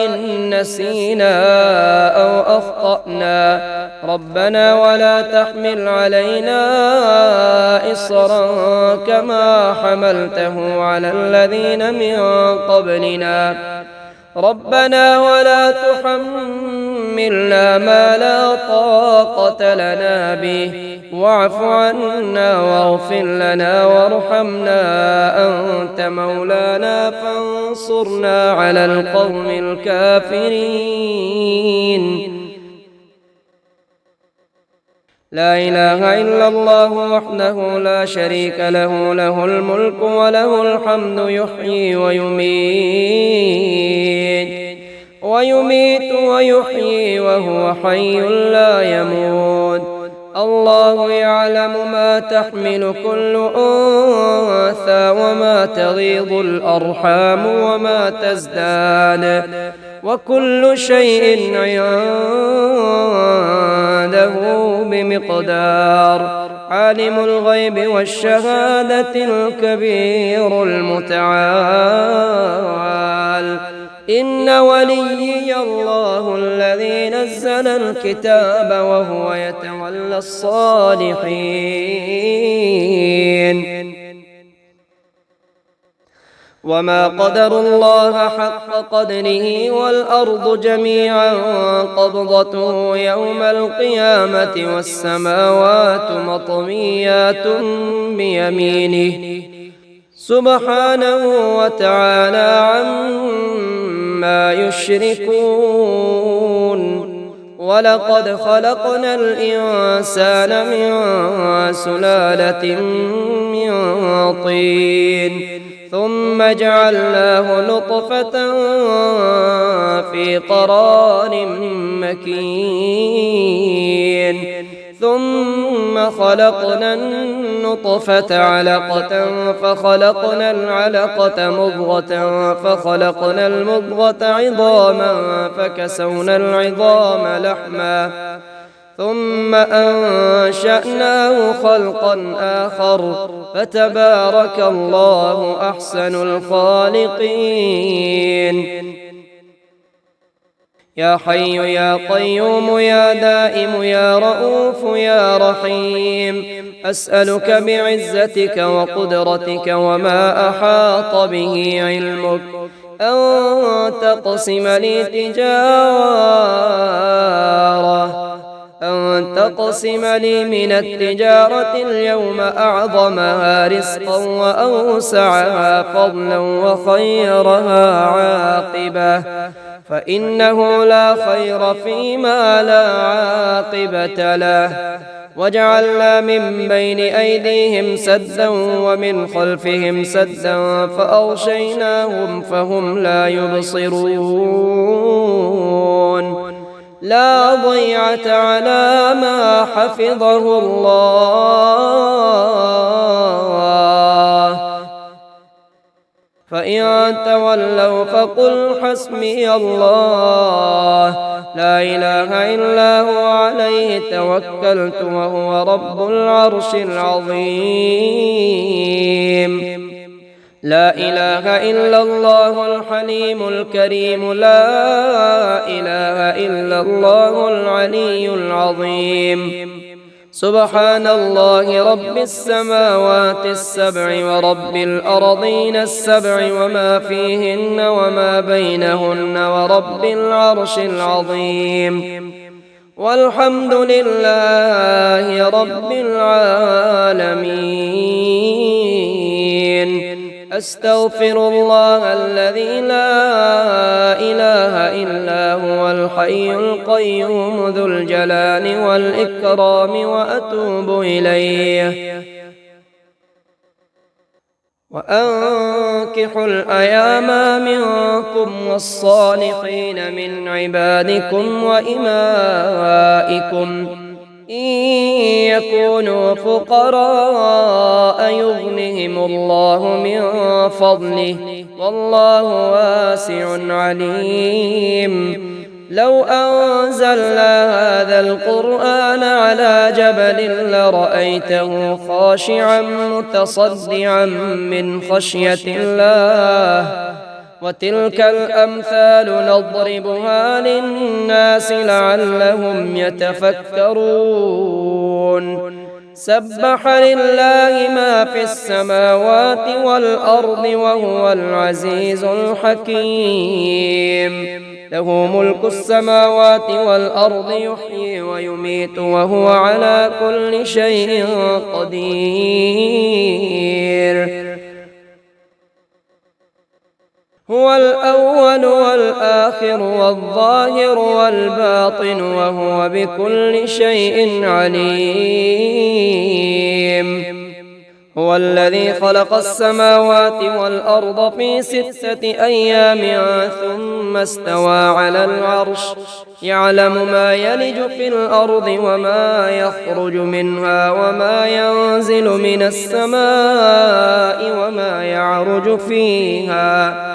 إن نسينا أو أخطأنا ربنا ولا تحمل علينا إصرا كما حملته على الذين من قبلنا ربنا ولا تحملنا ما لا طاقة لنا به واعف عنا واغفر لنا وارحمنا أنت مولانا فانصرنا على القوم الكافرين. لا إله إلا الله وحده لا شريك له له الملك وله الحمد يحيي ويميت ويحيي وهو حي لا يموت. الله يعلم ما تحمل كل أنثى وما تغيض الأرحام وما تزداد وكل شيء عنده بمقدار. عالم الغيب والشهادة الكبير المتعال. إن وليي الله الذي نزل الكتاب وهو يتولى الصالحين. وما قدروا الله حق قدره والأرض جميعا قبضته يوم القيامة والسماوات مطويات بيمينه سبحانه وتعالى عما يشركون. ولقد خلقنا الإنسان من سلالة من طين ثم جعلناه نطفة في قرار مكين ثم خلقنا النطفة علقة فخلقنا العلقة مضغة فخلقنا المضغة عظاما فكسونا العظام لحما ثم أنشأناه خلقا آخر فتبارك الله أحسن الخالقين. يا حي يا قيوم يا دائم يا رؤوف يا رحيم أسألك بعزتك وقدرتك وما أحاط به علمك أن تقسم لي من التجارة اليوم أعظمها رزقا وأوسعها فضلا وخيرها عاقبة، فإنه لا خير فيما لا عاقبة له. وجعلنا من بين أيديهم سدا ومن خلفهم سدا فأغشيناهم فهم لا يبصرون. لا ضيعة على ما حفظه الله. فإن تولوا فقل حسبي الله لا إله إلا هو عليه توكلت وهو رب العرش العظيم. لا إله إلا الله الحليم الكريم لا إله إلا الله العلي العظيم. سبحان الله رب السماوات السبع ورب الأرضين السبع وما فيهن وما بينهن ورب العرش العظيم. والحمد لله رب العالمين. أستغفر الله الذي لا إله إلا هو الحي القيوم ذو الجلال والإكرام وأتوب إليه. وأنكحوا الأيام منكم والصالحين من عبادكم وإمائكم إن يكونوا فقراء يغنهم الله من فضله والله واسع عليم. لو أنزلنا هذا القرآن على جبل لرأيته خاشعا متصدعا من خشية الله. وتلك الأمثال نضربها للناس لعلهم يتفكرون. سبح لله ما في السماوات والأرض وهو العزيز الحكيم. له ملك السماوات والأرض يحيي ويميت وهو على كل شيء قدير. هو الأول والآخر والظاهر والباطن وهو بكل شيء عليم. هو الذي خلق السماوات والأرض في 6 أيام ثم استوى على العرش يعلم ما يلج في الأرض وما يخرج منها وما ينزل من السماء وما يعرج فيها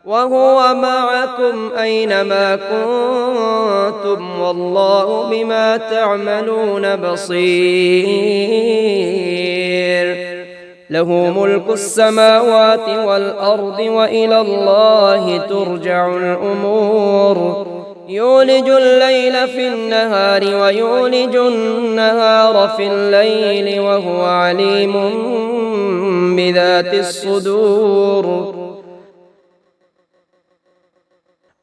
وهو معكم أينما كنتم والله بما تعملون بصير. له ملك السماوات والأرض وإلى الله ترجع الأمور. يولج الليل في النهار ويولج النهار في الليل وهو عليم بذات الصدور.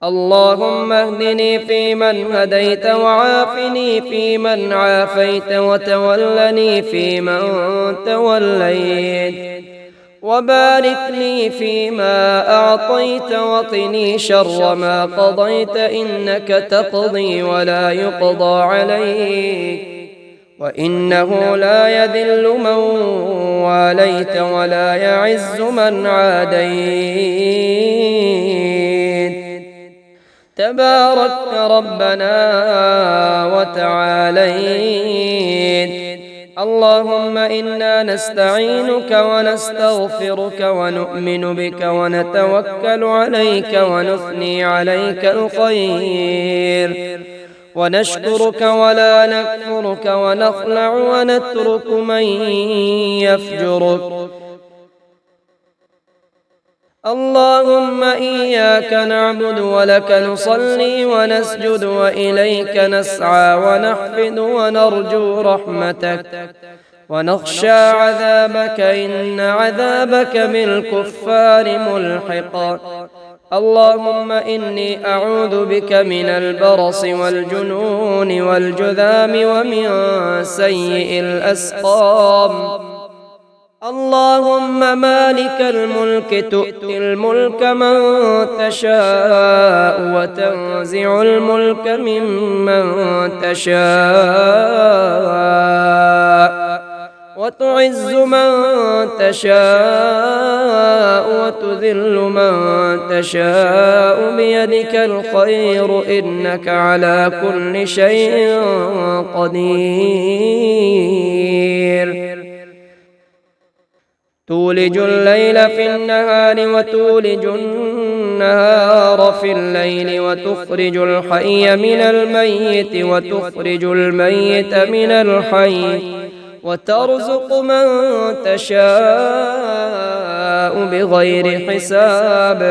اللهم اهدني فيمن هديت وعافني فيمن عافيت وتولني فيمن توليت وبارك لي فيما أعطيت وقني شر ما قضيت إنك تقضي ولا يقضى عليك وإنه لا يذل من واليت ولا يعز من عاديت. تباركت ربنا وتعاليت. اللهم إنا نستعينك ونستغفرك ونؤمن بك ونتوكل عليك ونثني عليك الخير ونشكرك ولا نكفرك ونخلع ونترك من يفجرك. اللهم إياك نعبد ولك نصلي ونسجد وإليك نسعى ونحفد ونرجو رحمتك ونخشى عذابك إن عذابك بالكفار ملحق. اللهم إني أعوذ بك من البرص والجنون والجذام ومن سيء الأسقام. اللهم مالك الملك تؤتي الملك من تشاء وتنزع الملك ممن تشاء وتعز من تشاء وتذل من تشاء بيدك الخير إنك على كل شيء قدير. تولج الليل في النهار وتولج النهار في الليل وتخرج الحي من الميت وتخرج الميت من الحي وترزق من تشاء بغير حساب.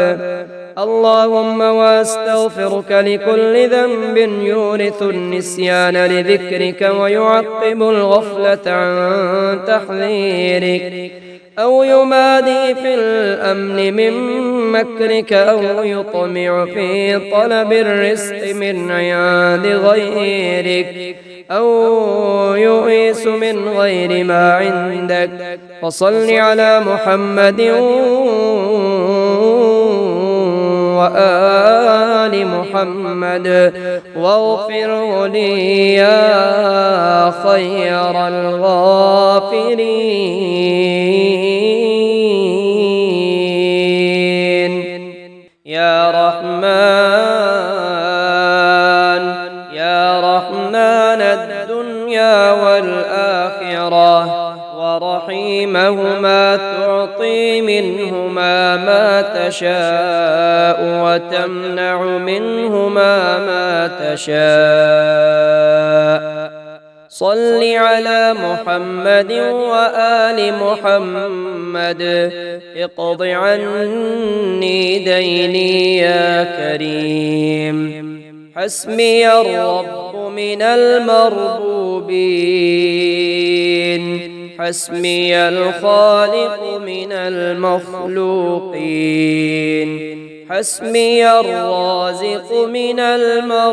اللهم واستغفرك لكل ذنب يورث النسيان لذكرك ويعقب الغفلة عن تحذيرك أو يمادي في الأمن من مكرك أو يطمع في طلب الرزق من عند غيرك أو يؤيس من غير ما عندك. فصل على محمد وآل محمد واغفر لي يا خير الغافرين. يا رحمن الدنيا والآخرة ورحيمهما تعطي منهما ما تشاء وتمنع منهما ما تشاء. صل على محمد وآل محمد اقض عني ديني يا كريم. حسبي الرب من المربوبين حسبي الخالق من المخلوقين حسبي الرازق من المرزوقين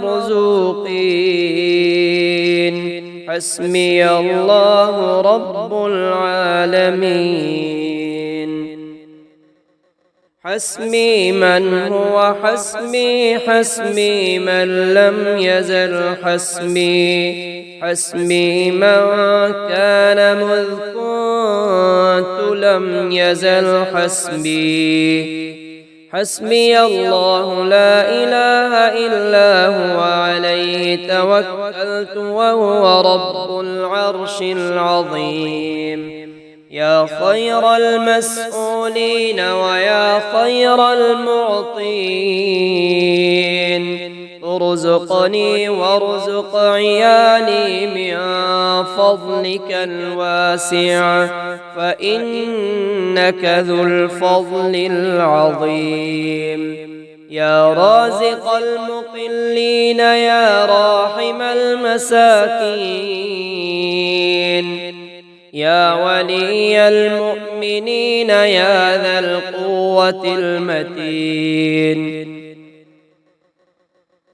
حسبي الله رب العالمين. حسبي من هو حسبي من لم يزل حسبي من كان مذ كنت لم يزل حسبي الله لا إله إلا هو عليه توكلت وهو رب العرش العظيم. يا خير المسؤولين ويا خير المعطين ارزقني وارزق عيالي من فضلك الواسع فإنك ذو الفضل العظيم. يا رازق المقلين يا راحم المساكين يا ولي المؤمنين يا ذا القوة المتين.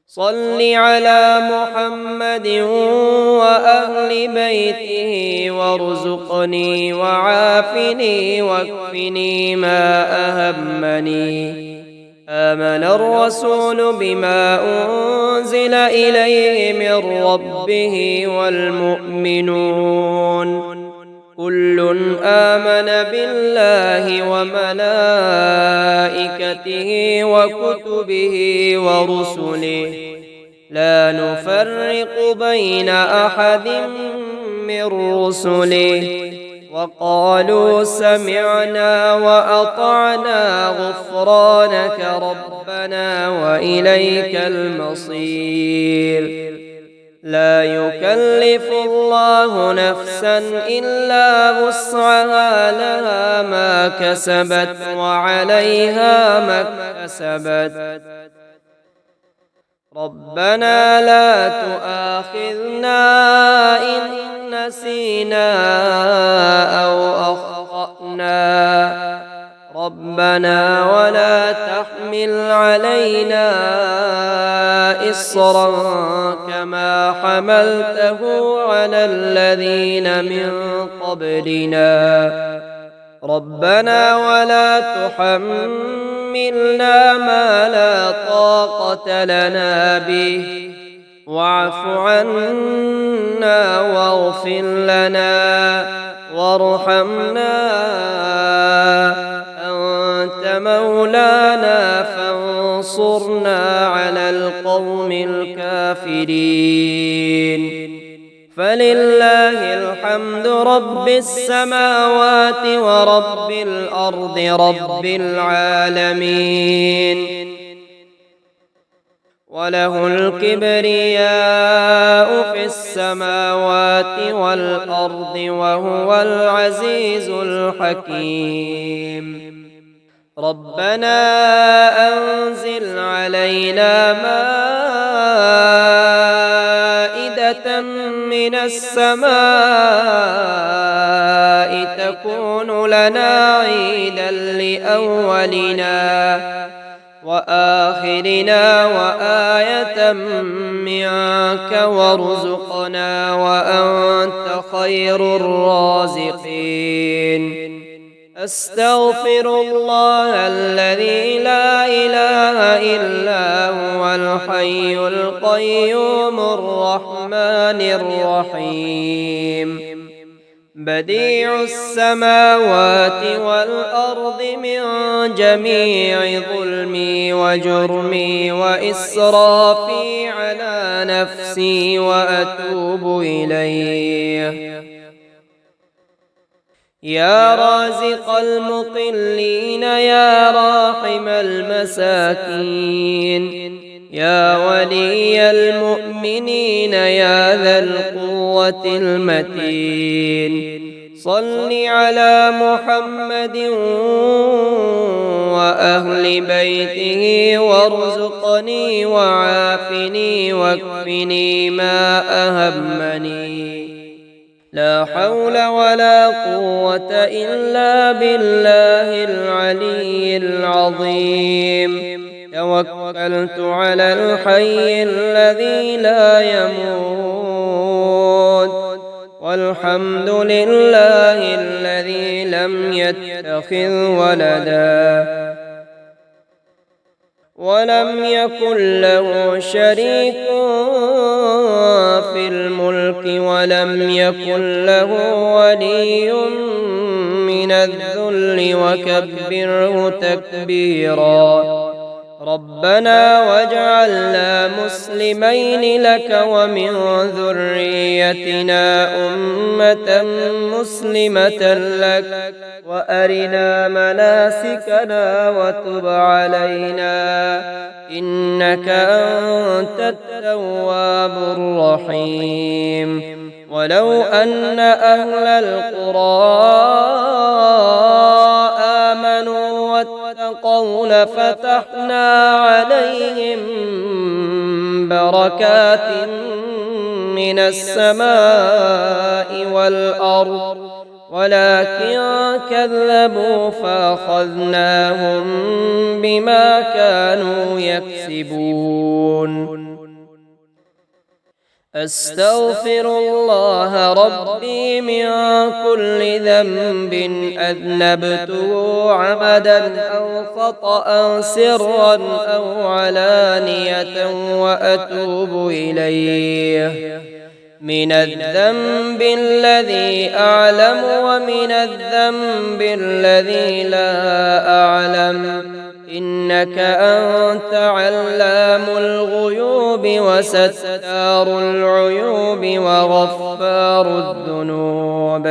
صل على محمد وأهل بيته وارزقني وعافني واكفني ما أهمني. آمن الرسول بما أنزل إليه من ربه والمؤمنون كل آمن بالله وملائكته وكتبه ورسله لا نفرق بين أحد من رسله وقالوا سمعنا وأطعنا غفرانك ربنا وإليك المصير. لا يكلف الله نفسا إلا وسعها لها ما كسبت وعليها ما اكتسبت ربنا لا تؤاخذنا إن نسينا أو أخطأنا ربنا ولا تحمل علينا إصرا كما حملته على الذين من قبلنا ربنا ولا تحملنا ما لا طاقة لنا به واعف عنا واغفر لنا وارحمنا أنت مولانا فانصرنا على القوم الكافرين فلله الحمد رب السماوات ورب الأرض رب العالمين وله الكبرياء في السماوات والأرض وهو العزيز الحكيم ربنا أنزل علينا مائدة من السماء تكون لنا عيدا لأولنا وآخرنا وآية منك وارزقنا وأنت خير الرازقين أستغفر الله الذي لا إله إلا هو الحي القيوم الرحمن الرحيم بديع السماوات والأرض من جميع ظلمي وجرمي وإسرافي على نفسي وأتوب إليه يا رازق المقلين يا راحم المساكين يا ولي المؤمنين يا ذا القوة المتين صل على محمد وأهل بيته وارزقني وعافني واكفني ما أهمني لا حول ولا قوة إلا بالله العلي العظيم توكلت على الحي الذي لا يموت والحمد لله الذي لم يتخذ ولدا ولم يكن له شريك في الملك ولم يكن له ولي من الذل وكبره تكبيرا ربنا واجعلنا مسلمين لك ومن ذريتنا أمة مسلمة لك وأرنا مناسكنا وتب علينا إنك أنت التواب الرحيم ولو أن أهل القرى آمنوا واتقوا لفتحنا عليهم بركات من السماء والأرض ولكن كذبوا فأخذناهم بما كانوا يكسبون أستغفر الله ربي من كل ذنب أذنبته عمدا أو خطأ سرا أو علانية وأتوب إليه من الذنب الذي أعلم ومن الذنب الذي لا أعلم إنك أنت علام الغيوب وستار العيوب وغفار الذنوب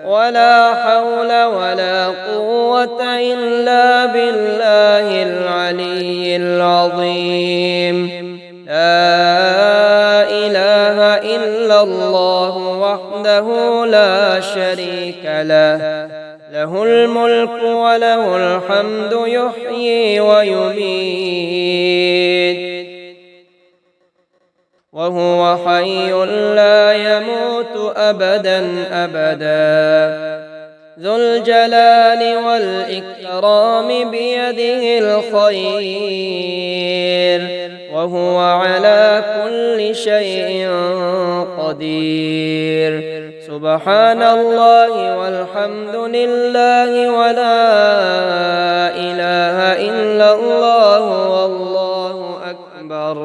ولا حول ولا قوة إلا بالله العلي العظيم لا إله وحده لا شريك له، له الملك وله الحمد يحيي ويميت وهو حي لا يموت أبدا أبدا، ذو الجلال والإكرام بيده الخير وهو على كل شيء قدير. سبحان الله والحمد لله ولا إله إلا الله والله أكبر،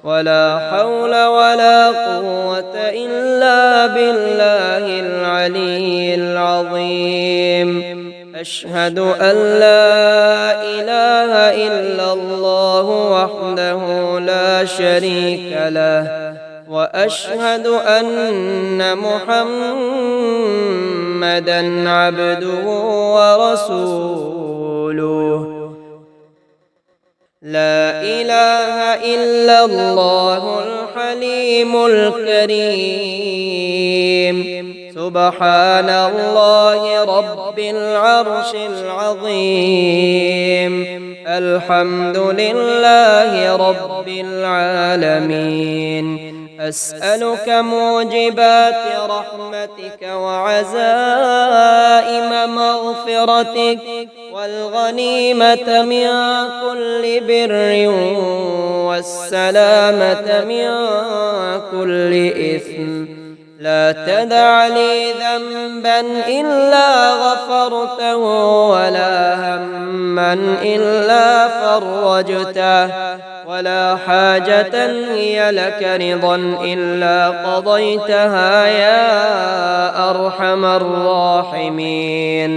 ولا حول ولا قوة إلا بالله العلي العظيم. أشهد أن لا إله إلا الله وحده لا شريك له، وأشهد أن محمدًا عبده ورسوله. لا إله إلا الله الحليم الكريم. سبحان الله رب العرش العظيم. الحمد لله رب العالمين. أسألك موجبات رحمتك وعزائم مغفرتك والغنيمة من كل بر والسلامة من كل إثم. لا تدع لي ذنبا إلا غفرته ولا هما إلا فرجته ولا حاجة هي لك رضا إلا قضيتها يا أرحم الراحمين.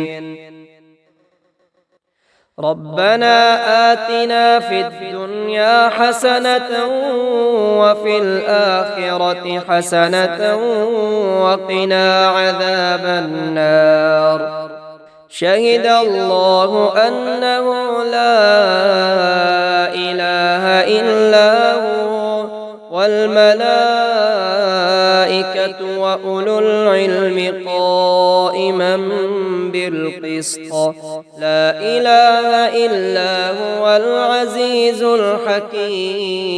ربنا آتنا في الدنيا حسنة وفي الآخرة حسنة وقنا عذاب النار. شهد الله أنه لا إله إلا هو والملائكة وأولو العلم قائما بالقسط. لا إله إلا هو العزيز الحكيم.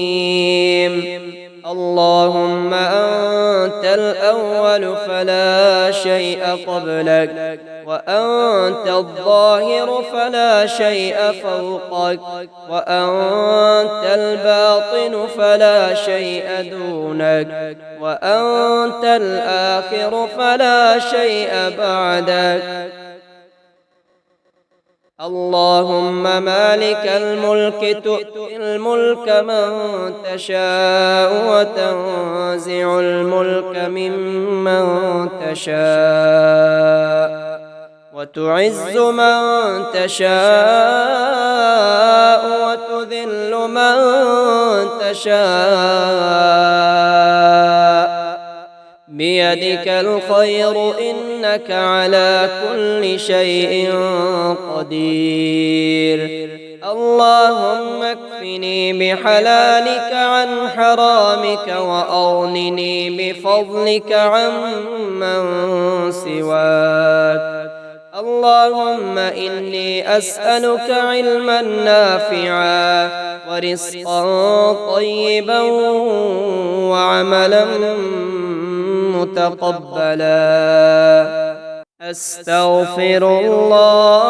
اللهم أنت الأول فلا شيء قبلك، وأنت الظاهر فلا شيء فوقك، وأنت الباطن فلا شيء دونك، وأنت الآخر فلا شيء بعدك. اللهم مالك الملك تؤتي الملك من تشاء وتنزع الملك ممن تشاء وتعز من تشاء وتذل من تشاء بيدك الخير إنك على كل شيء قدير. اللهم اكفني بحلالك عن حرامك وأغنني بفضلك عمن سواك. اللهم إني أسألك علما نافعا ورزقا طيبا وعملا متقبلا. أستغفر الله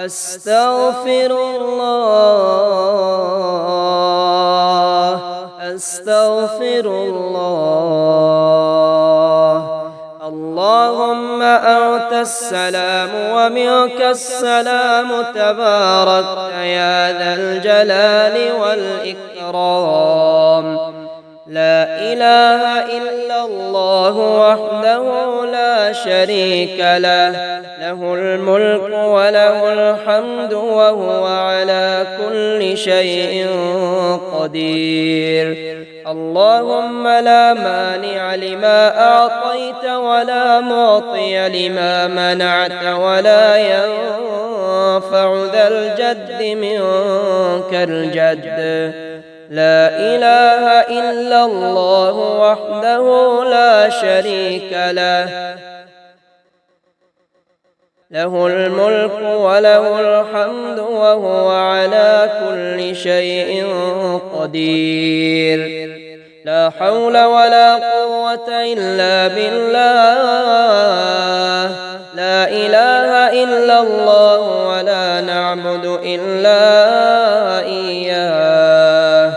أستغفر الله أستغفر الله. اللهم أنت السلام ومنك السلام تباركت يا ذا الجلال والإكرام. لا إله إلا الله وحده لا شريك له، له الملك وله الحمد وهو على كل شيء قدير. اللهم لا مانع لما أعطيت ولا معطي لما منعت ولا ينفع ذا الجد منك الجد. لا إله إلا الله وحده لا شريك له له الملك وله الحمد وهو على كل شيء قدير لا حول ولا قوة إلا بالله لا إله إلا الله ولا نعبد إلا إياه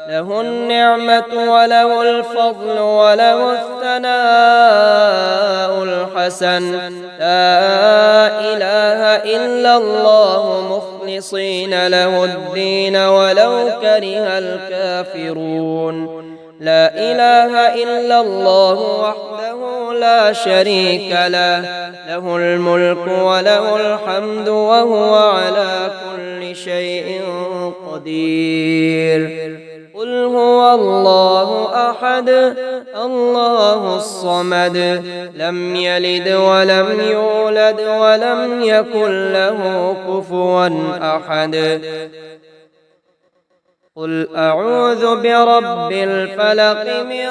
له النعمة وله الفضل وله الثناء الحسن لا إله إلا الله مخلصين له الدين ولو كره الكافرون لا إله إلا الله وحده لا شريك له له الملك وله الحمد وهو على كل شيء قدير قل هو الله أحد الله الصمد لم يلد ولم يولد ولم يكن له كفوا أحد قل أعوذ برب الفلق من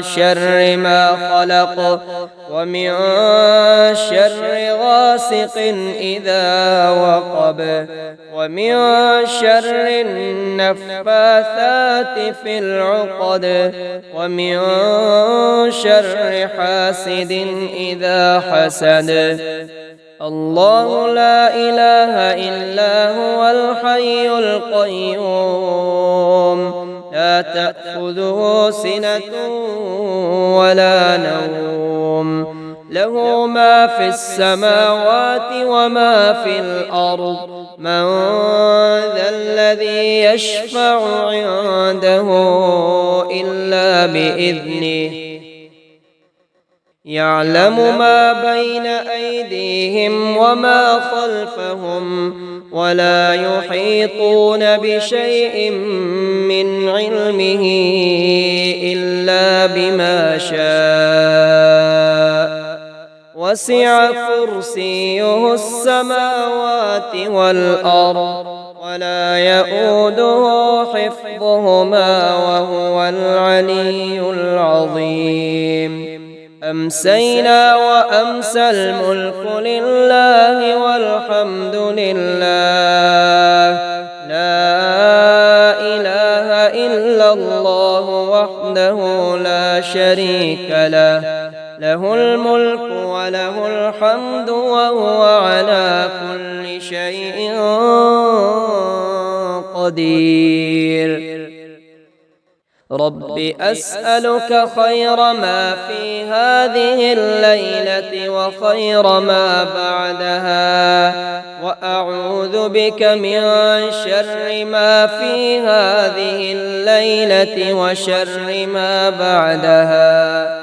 شر ما خلق ومن شر غاسق إذا وقب ومن شر النفاثات في العقد ومن شر حاسد إذا حسد الله لا إله إلا هو الحي القيوم لا تأخذه سنة ولا نوم له ما في السماوات وما في الأرض من ذا الذي يشفع عنده إلا بإذنه يعلم ما بين أيديهم وما خلفهم ولا يحيطون بشيء من علمه إلا بما شاء وسع كرسيه السماوات والأرض ولا يؤوده حفظهما وهو العلي العظيم أمسينا وأمسى الملك لله والحمد لله لا إله إلا الله وحده لا شريك له له الملك وله الحمد وهو على كل شيء قدير رب أسألك خير ما في هذه الليلة وخير ما بعدها وأعوذ بك من شر ما في هذه الليلة وشر ما بعدها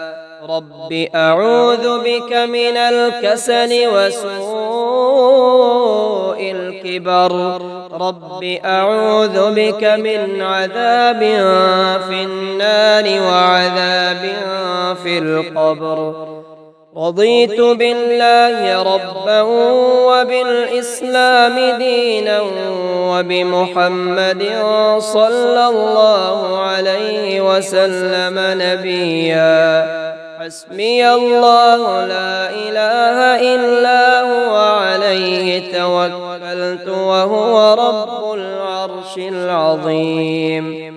رب أعوذ بك من الكسل وسوء الكبر رب أعوذ بك من عذاب في النار وعذاب في القبر رضيت بالله ربا وبالإسلام دينا وبمحمد صلى الله عليه وسلم نبيا حسبي الله لا إله إلا هو عليه توكلت وهو رب العرش العظيم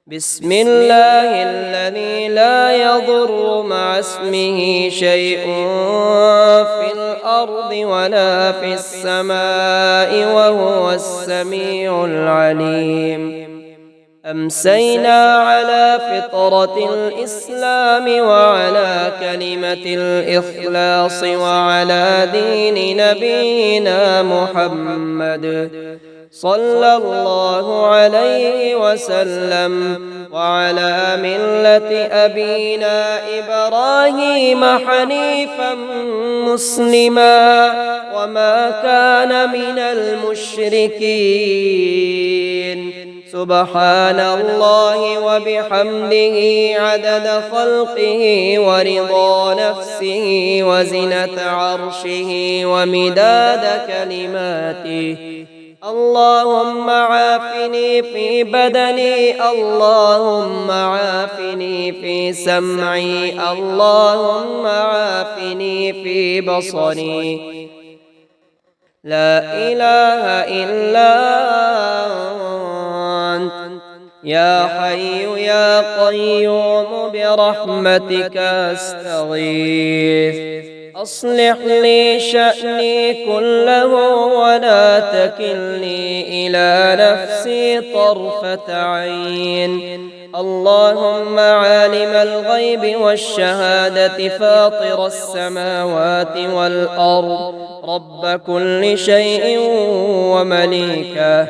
بسم الله الذي لا يضر مع اسمه شيء في الأرض ولا في السماء وهو السميع العليم أمسينا على فطرة الإسلام وعلى كلمة الإخلاص وعلى دين نبينا محمد صلى الله عليه وسلم وعلى ملة أبينا إبراهيم حنيفا مسلما وما كان من المشركين سبحان الله وبحمده عدد خلقه ورضا نفسه وزنة عرشه ومداد كلماته اللهم عافني في بدني، اللهم عافني في سمعي، اللهم عافني في بصري. لا إله إلا أنت يا حي يا قيوم برحمتك أستغيث. أصلح لي شأني كله ولا تكلني إلى نفسي طرفة عين. اللهم عالم الغيب والشهادة فاطر السماوات والأرض رب كل شيء ومليكه،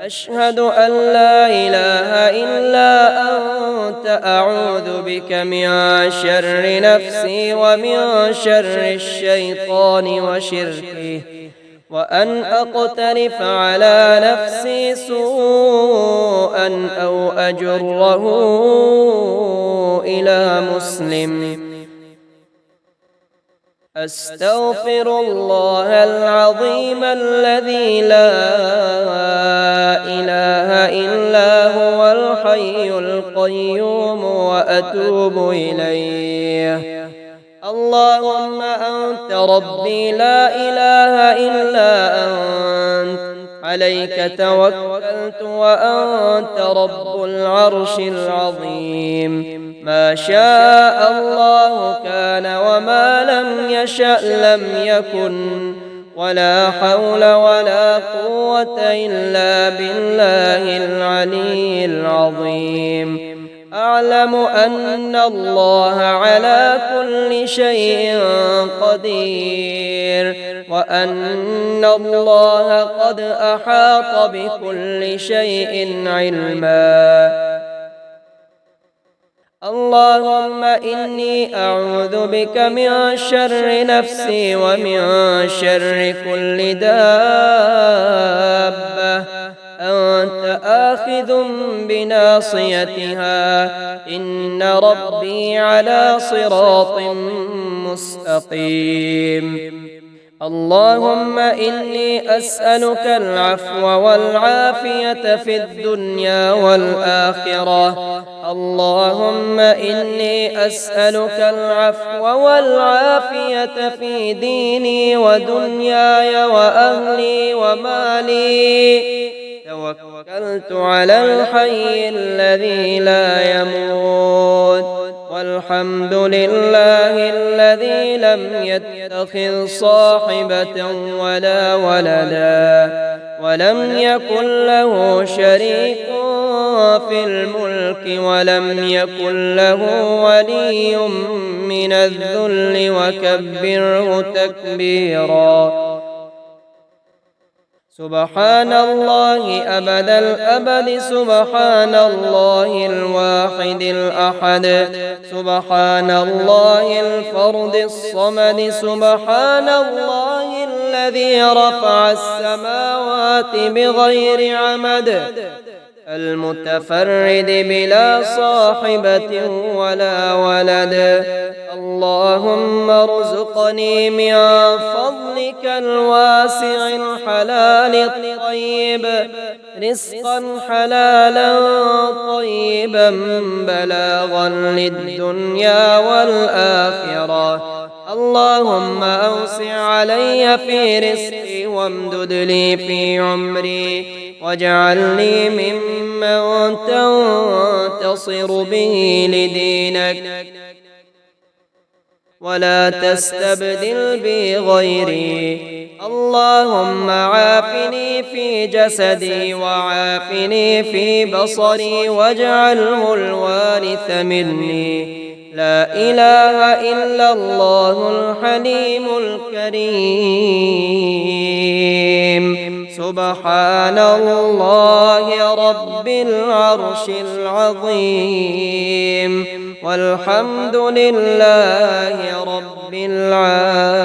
أشهد أن لا إله إلا أنت أعوذ بك من شر نفسي ومن شر الشيطان وشركه، وأن أقترف على نفسي سوءا أو أجره إلى مسلم. أستغفر الله العظيم الذي لا إله إلا هو الحي القيوم وأتوب إليه. اللهم أنت ربي لا إله إلا أنت، عليك توكلت وأنت رب العرش العظيم. ما شاء الله كان وما لم يشأ لم يكن، ولا حول ولا قوة إلا بالله العلي العظيم. أعلم أن الله على كل شيء قدير، وأن الله قد أحاط بكل شيء علما. اللهم إني أعوذ بك من شر نفسي ومن شر كل دابة أنت آخذ بناصيتها، إن ربي على صراط مستقيم. اللهم إني أسألك العفو والعافية في الدنيا والآخرة. اللهم إني أسألك العفو والعافية في ديني ودنياي وأهلي ومالي. توكلت على الحي الذي لا يموت، والحمد لله الذي لم يتخذ صاحبة ولا ولدا، ولم يكن له شريك في الملك، ولم يكن له ولي من الذل، وكبره تكبيرا. سبحان الله أبد الأبد، سبحان الله الواحد الأحد، سبحان الله الفرد الصمد، سبحان الله الذي رفع السماوات بغير عمد، المتفرد بلا صاحبة ولا ولد. اللهم ارزقني من فضلك الواسع الحلال الطيب رزقا حلالا طيبا بلاغا للدنيا والآخرة. اللهم أوسع علي في رزقي وامدد لي في عمري، واجعلني ممن تنتصر به لدينك، ولا تستبدل بي غيري. اللهم عافني في جسدي وعافني في بصري، واجعله الوارث مني. لا إله إلا الله الحليم الكريم. سبحان الله رب العرش العظيم، والحمد لله رب العالمين.